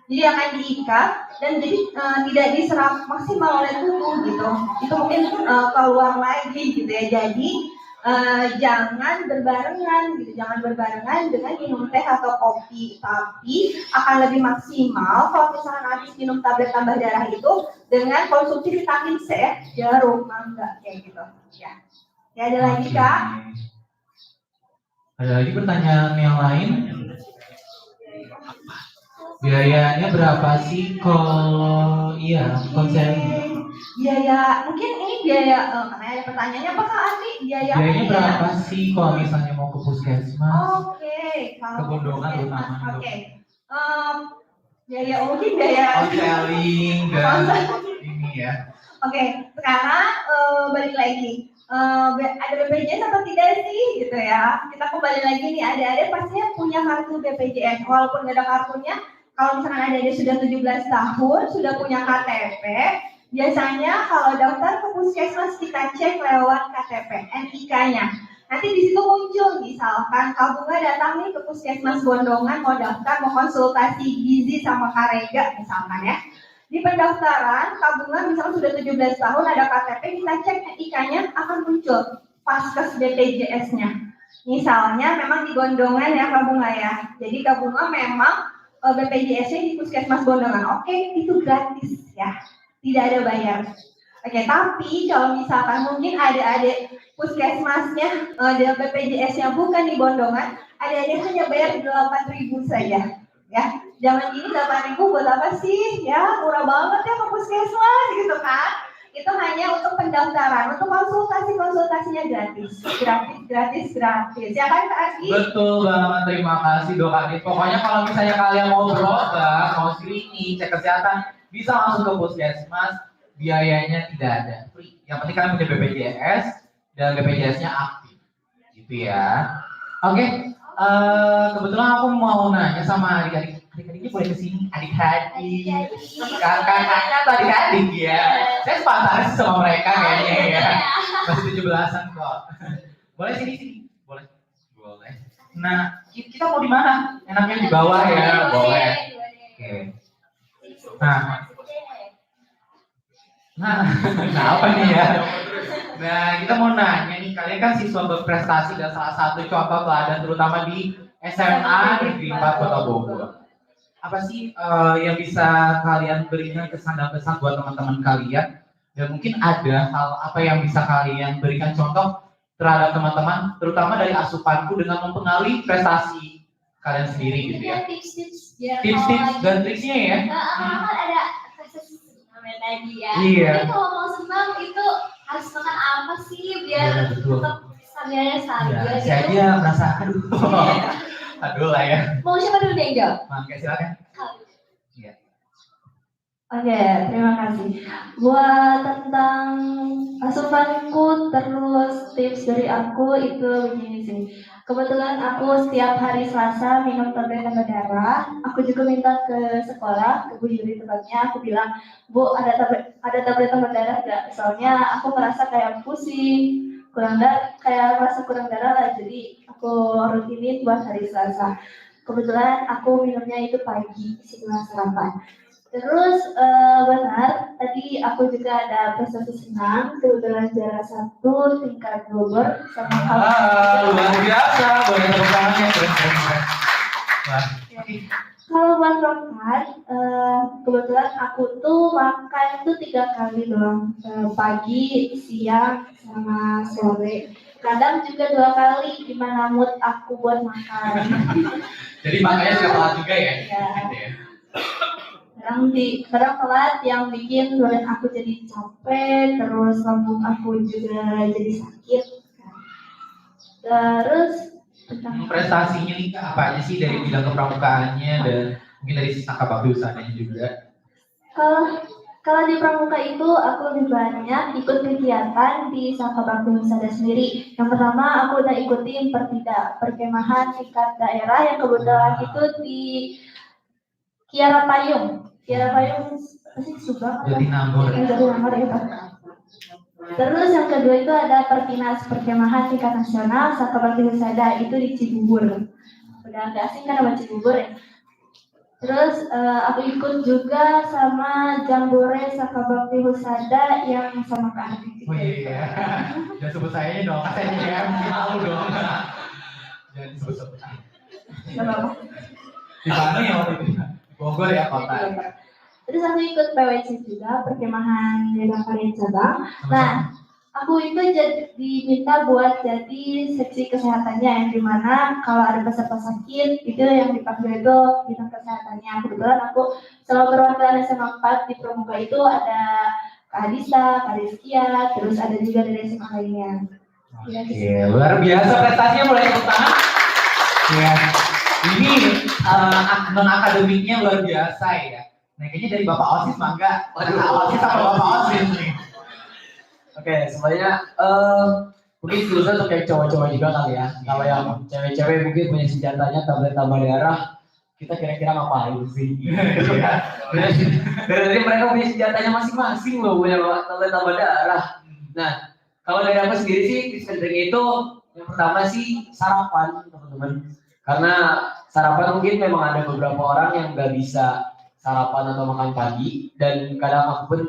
Jadi akan diikat dan jadi tidak diserap maksimal oleh tubuh gitu. Itu mungkin keluar lagi gitu ya. Jadi jangan berbarengan gitu, jangan berbarengan dengan minum teh atau kopi, tapi akan lebih maksimal kalau misalnya habis minum tablet tambah darah itu dengan konsumsi vitamin C, jarum, mangga kayak gitu ya. Ya ada lagi Kak? Ada lagi pertanyaan yang lain? Biayanya berapa sih kalau konsen? Biaya, mungkin ini biaya, karena ada pertanyaannya apa Kak Andi? Biayanya berapa sih kalau misalnya mau ke puskesmas? Oke, Ke Bondongan terutama. Oke. Biaya mungkin biaya konseling dan ini ya. Oke, sekarang balik lagi. Ada BPJS atau tidak sih gitu ya? Kita kembali lagi nih, adik-adik pastinya punya kartu BPJS. Walaupun nggak ada kartunya, kalau misalkan adik-adik sudah 17 tahun, sudah punya KTP, biasanya kalau daftar ke puskesmas kita cek lewat KTP, NIK-nya. Nanti di situ muncul, misalkan Kak Bunga datang nih ke puskesmas Bondongan mau daftar, mau konsultasi gizi sama Karega misalkan ya. Di pendaftaran, Kak Bunga misalkan sudah 17 tahun, ada KTP, kita cek NIK-nya akan muncul Paskes BPJS-nya. Misalnya memang di Bondongan ya Kak Bunga ya. Jadi Kak Bunga memang BPJS-nya di puskesmas Bondongan. Oke, itu gratis ya. Tidak ada bayar. Oke, tapi kalau misalkan mungkin ada puskesmasnya, BPJS-nya bukan di Bondongan, adik-adik hanya bayar 8.000 saja. Ya, jangan ini 8.000 buat apa sih? Ya, murah banget ya ke puskesmas gitu kan? Itu hanya untuk pendaftaran, untuk konsultasinya gratis. Ya kan Kak Adi? Betul banget, terima kasih Dok Adit. Pokoknya kalau misalnya kalian mau berobat, mau screening, cek kesehatan, bisa langsung ke puskesmas, biayanya tidak ada, free. Yang penting kalian punya BPJS dan BPJS-nya aktif, gitu ya. Oke, kebetulan aku mau nanya sama adik-adik. Adik-adiknya boleh kesini, adik-adik. Kakak-kakaknya atau adik-adik ya. Saya sepakat sama mereka kayaknya ya. Masih 17-an kok. Boleh sini. Boleh. Nah, kita mau di mana? Enaknya di bawah ya, boleh. Oke. Nah, apa nih ya? Nah, kita mau nanya nih, kalian kan siswa berprestasi dan salah satu contoh teladan terutama di SMA Negeri 4 Kota Bogor. Apa sih yang bisa kalian berikan kesan dan pesan buat teman-teman kalian? Dan mungkin ada hal apa yang bisa kalian berikan contoh terhadap teman-teman, terutama dari asupanku dengan mempengaruhi prestasi kalian sendiri gitu ya. Tips-tips dan triknya ya. Kan ada prestasi namanya tadi ya. Iya. Tapi kalau mau senang itu harus makan apa sih biar tetap stabilnya stabil Ya, gitu. saya aja merasa aduh lah ya. Mau siapa dulu deh, Jo? Oke, silakan. Iya. Oke, terima kasih. Buat tentang asupanku terus tips dari aku itu begini sih. Kebetulan aku setiap hari Selasa minum tablet tambah darah. Aku juga minta ke sekolah, ke Bu Yuri tempatnya. Aku bilang, Bu, ada tablet tambah darah nggak? Soalnya aku merasa kayak pusing, kayak merasa kurang darah lah. Jadi aku rutinin buat hari Selasa. Kebetulan aku minumnya itu pagi setelah sarapan. Terus benar, tadi aku juga ada prestasi senam, kebetulan juara 1 tingkat Bogor sama Luar biasa, boleh tepuk tangannya. Keren. Wah, Kalau buat makan, kebetulan aku tuh makan tuh 3 kali doang, pagi, siang, sama sore. Kadang juga 2 kali gimana mood aku buat makan. jadi makanya suka telat juga ya? Ya. Gitu ya. Kadang telat yang bikin badan aku jadi capek, terus lambung aku juga jadi sakit. Terus tentang Prestasinya nih Kak, apa aja sih dari bidang kepramukaannya dan mungkin dari sisi kebagusannya juga? kalau di pramuka itu aku lebih banyak ikut kegiatan di Saka Bakti Husada sendiri. Yang pertama aku udah ikutin perkemahan tingkat daerah yang kebetulan itu di Kiara Payung pasti Subang atau Jatinangor. Jatinangor itu. Terus yang kedua itu ada Pertinas Perkemahan tingkat nasional Saka Bakti Husada itu di Cibubur. Udah agak asing kan sama Cibubur ya. Terus aku ikut juga sama Jambore Saka Bakti Husada yang sama Kak Arif. Oh iya, jangan sebut saya dong, katanya ya, tahu dong. Jangan disebut-sebut. Gak apa-apa. Di mana ya waktu itu? Bogor ya kota. Terus aku ikut PWC juga, perkemahan Desa Karya Cabang. Nah, aku itu diminta buat jadi seksi kesehatannya, yang dimana kalau ada peserta sakit, itu yang dipanggil itu bidang kesehatannya. Kebetulan aku selama perwakilan SMA 4 di Pramuka itu ada Kak Adisa, Kak Rizkia, terus ada juga dari SMA lainnya. Iya, luar biasa prestasinya, mulai tepuk tangan. Ya, ini non akademiknya luar biasa ya. Nah, kayaknya dari Bapak OSIS mah enggak. Waduh, OSIS sama Bapak OSIS nih. Oke, semuanya mungkin jurusan untuk kayak cowok-cowok juga kali ya. Kalau yang cewek-cewek mungkin punya senjatanya tablet tambah darah, kita kira-kira ngapain sih? Dari mereka punya senjatanya masing-masing loh, punya tablet tambah darah. Nah, kalau dari aku sendiri sih, tips itu yang pertama sih sarapan, teman-teman. Karena sarapan mungkin memang ada beberapa orang yang nggak bisa sarapan atau makan pagi, dan kadang aku pun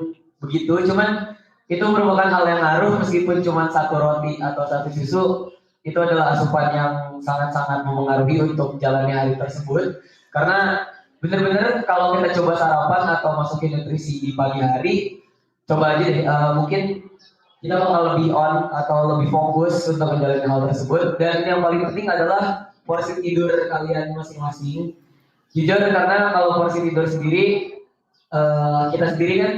begitu. Cuman itu merupakan hal yang ngaruh, meskipun cuma 1 roti atau 1 susu, itu adalah asupan yang sangat-sangat mempengaruhi untuk jalannya hari tersebut. Karena benar-benar kalau kita coba sarapan atau masukin nutrisi di pagi hari, coba aja deh, mungkin kita bakal lebih on atau lebih fokus untuk menjalani hal tersebut. Dan yang paling penting adalah porsi tidur kalian masing-masing. Jujur, karena kalau porsi tidur sendiri, kita sendiri kan,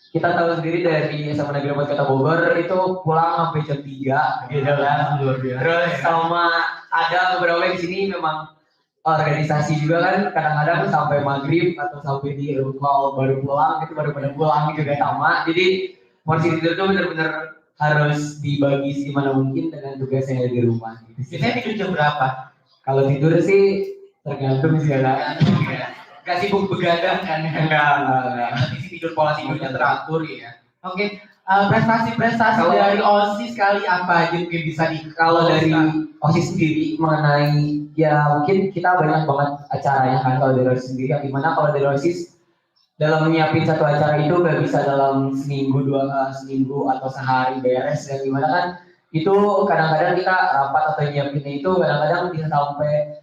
kita tahu sendiri dari SMA Negeri 4 Kota Bogor itu pulang sampai jam 3 gitu kan. Terus sama ada beberapa di sini memang organisasi juga kan, kadang-kadang sampai maghrib atau sampai di rumah baru pulang, itu baru pada pulang juga sama. Jadi porsi tidur itu benar-benar harus dibagi segimana mungkin dengan tugasnya di rumah. Biasanya tidur jam berapa? Kalau tidur sih tergantung sih ya. Gak sibuk begadang kan? Enggak. Nanti sih pola tidurnya teratur ya. Oke, prestasi-prestasi dari OSIS kali apa aja mungkin bisa kalau dari OSIS sendiri mengenai, ya mungkin kita banyak banget acaranya kan kalau dari OSIS sendiri, yang dimana kalau dari OSIS dalam menyiapin satu acara itu nggak bisa dalam seminggu atau sehari beres, dan dimana kan itu kadang-kadang kita rapat atau nyiapinnya itu kadang-kadang bisa sampai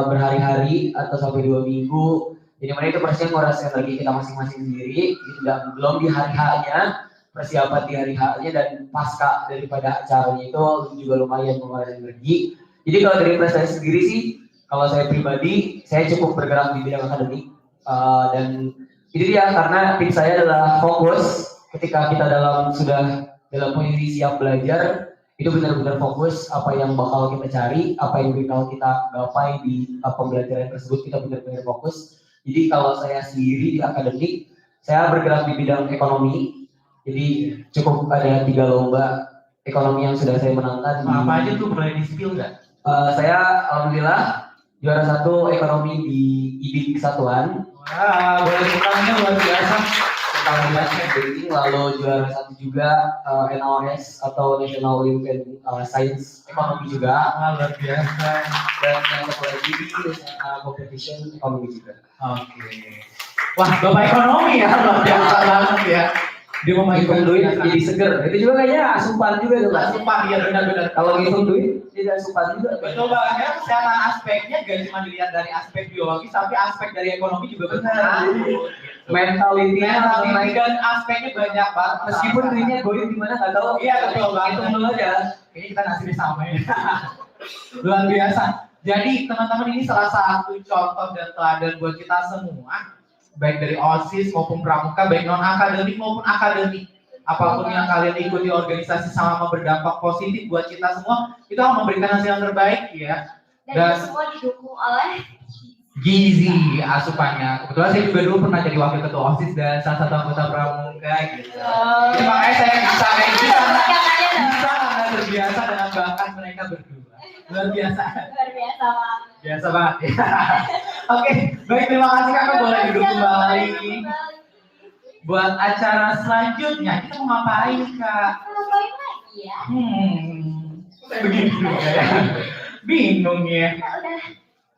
berhari-hari atau sampai 2 minggu. Jadi mana itu persiapan ngurasin lagi kita masing-masing sendiri, dan belum di hari H-nya, persiapan di hari H-nya dan pasca daripada acaranya itu juga lumayan mengeluarkan energi. Jadi kalau dari prestasi sendiri sih, kalau saya pribadi, saya cukup bergerak di bidang akademik, dan itu dia, karena tips saya adalah fokus ketika kita sudah dalam posisi siap belajar, itu benar-benar fokus apa yang bakal kita cari, apa yang bakal kita gapai di pembelajaran tersebut, kita benar-benar fokus. Jadi kalau saya sendiri di akademik, Saya bergerak di bidang ekonomi. Jadi cukup ada 3 lomba ekonomi yang sudah saya menangkan. Apa aja tuh, boleh di-spill nggak? Saya alhamdulillah juara 1 ekonomi di IBIK Kesatuan. Wah, boleh tepuk luar biasa. Tahun banking, lalu juara 1 juga NOS atau National Olympic Science Ekonomi juga. Wah, luar biasa. Dan yang satu lagi competition ekonomi juga. Oke. Wah, Bapak ekonomi ya, luar biasa banget ya. Dia mau main Ngitung duit jadi seger. Itu juga kayaknya asupan juga tuh, Pak. Sumpah, ya benar-benar. Kalau ngitung duit tidak asupan juga. Betul banget, ya, secara aspeknya gak cuma dilihat dari aspek biologis, tapi aspek dari ekonomi juga benar. Mentalitinya Mentality dan aspeknya banyak banget. meskipun duitnya goib gimana nggak tahu. Iya, betul banget. Hitung dulu aja. Kayaknya kita nasibnya sama ya. Luar biasa. Jadi teman-teman, ini salah satu contoh dan teladan buat kita semua, baik dari OSIS maupun pramuka, baik non akademik maupun akademik. Apapun yang kalian ikuti organisasi sama berdampak positif buat kita semua, itu akan memberikan hasil yang terbaik ya. Dan itu semua didukung oleh gizi asupannya. Kebetulan saya juga dulu pernah jadi wakil ketua OSIS dan salah satu anggota pramuka gitu. Jadi makanya saya bisa kayak gitu karena terbiasa dengan bakat mereka berdua. Luar biasa. luar biasa Pak. Biasa banget. Oke, baik, terima kasih Kakak, boleh duduk kembali. Buat acara selanjutnya kita mau ngapain, Kak? Ngapain lagi ya? Begini juga ya. Bingung ya.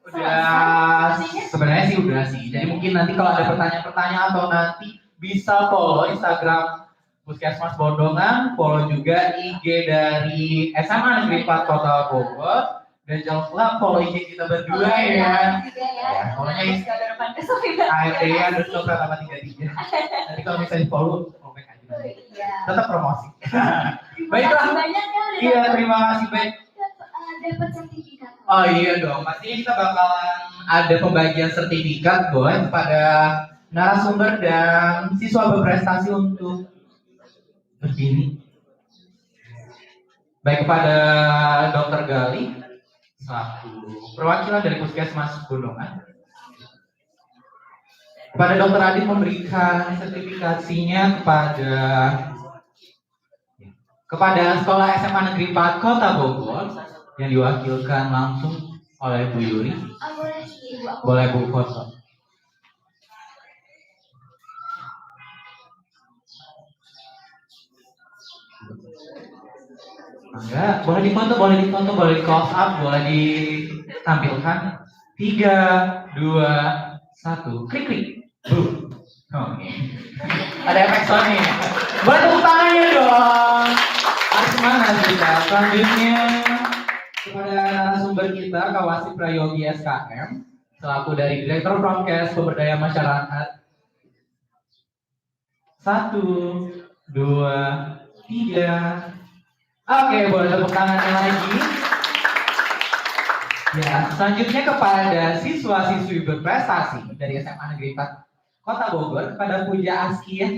Udah, sebenarnya sih udah sih. Jadi mungkin nanti kalau ada pertanyaan-pertanyaan atau nanti bisa follow Instagram Puskesmas Bondongan, follow juga IG dari SMA Negeri 4 Kota Bogor, dan jangan lupa follow IG kita berdua ya. Ya, follow-nya ART_Pratama33. Nanti kalau misalnya follow, komen aja. Tetap promosi. Baiklah. Iya, terima kasih baik. Dapat sertifikat. Oh iya dong, pastinya kita bakalan ada pembagian sertifikat buat kepada narasumber dan siswa berprestasi untuk berdiri. Baik, kepada Dr. Gali selaku perwakilan dari Puskesmas Bondongan. Kepada Dr. Adit memberikan sertifikasinya kepada Sekolah SMA Negeri 4 Kota Bogor yang diwakilkan langsung oleh Bu Yuli. Boleh sih, Bu. Boleh Bu foto. Enggak, boleh difoto, boleh di close up, boleh ditampilkan. 3, 2, 1, klik. Oke. Ada efek soundnya. Boleh tepuk tangannya dong. Harus mana kita? Selanjutnya kepada narasumber kita, Kawasi Prayogi SKM, selaku dari Direktur Promkes Pemberdayaan Masyarakat. 1, 2, 3. Oke, boleh tepuk tangannya lagi. Ya, selanjutnya kepada siswa-siswi berprestasi dari SMA Negeri 4 Kota Bogor, kepada Puja Aski ya.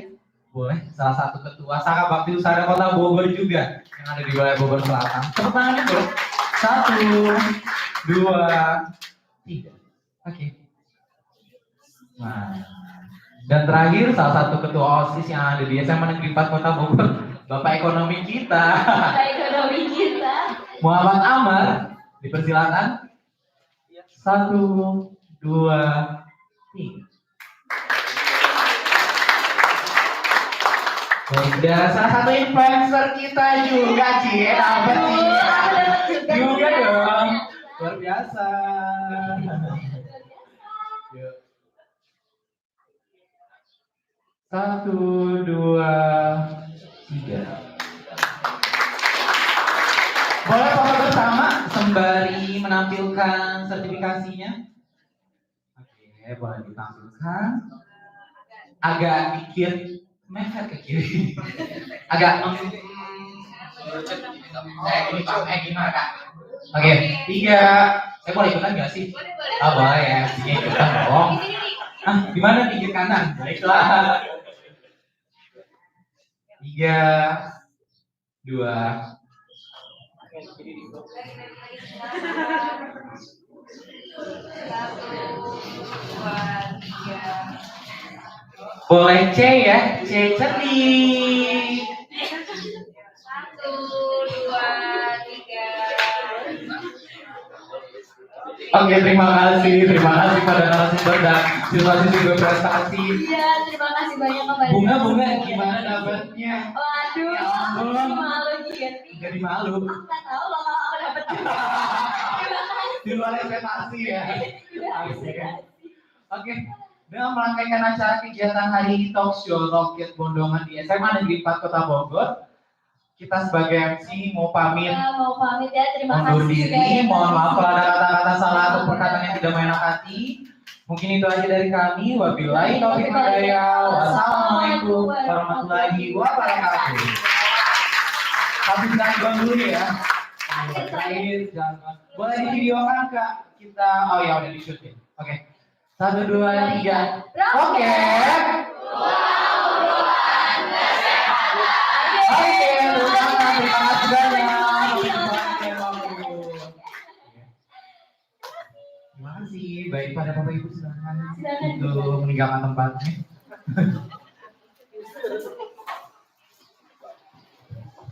Boleh, salah satu ketua Saka Bakti Usaha Kota Bogor juga yang ada di wilayah Bogor Selatan. Tepuk tangannya boleh. 1, 2, 3. Oke. Nah, dan terakhir salah satu ketua OSIS yang ada di SMA Negeri 4 Kota Bogor, Bapak Ekonomi kita. Muhammad Amar, dipersilakan. 1, 2, 3. Dan salah satu influencer kita juga, Cie, dapat sih. Juga dong. Luar biasa. Yuk. 1, 2, 3. Boleh foto bersama sembari menampilkan sertifikasinya. Oke, boleh ditampilkan. Agak dikit mepet ke kiri. Agak gimana Kak? Oke, 3. Saya boleh ikutan nggak sih? Oh boleh ya, sini ikutan dong. Gimana pinggir kanan? Baiklah. 3, 2. Boleh C ya, C cerdik. 1, 2, 3. Oke, terima kasih pada narasumber dan siswa-siswi berprestasi. Iya, terima kasih banyak kepada Bunga gimana dapatnya? Waduh, Ya ampun. jadi malu Giri. Jadi malu. Aku nggak tahu loh kalau aku dapat. Di luar ekspektasi ya. Asik. Oke, dengan merangkaikan acara kegiatan hari ini talk show Roket Bondongan di SMA Negeri 4 Kota Bogor, kita sebagai MC mau pamit Ya, mau pamit ya, terima undur kasih diri. sudah Mohon datang. maaf kalau ada kata-kata salah atau perkataan yang tidak menak hati. Mungkin itu aja dari kami. Wabillahi taufiq wal hidayah. Wassalamualaikum warahmatullahi wabarakatuh. Habis dari bang dulu ya. Terakhir, jangan. Boleh di videokan Kak? Kita, oh ya udah di shoot ya. Oke. 1, 2, 3. Oke. Oke, terima kasih banyak. Terima kasih. Baik pada Bapak Ibu silakan untuk meninggalkan tempatnya.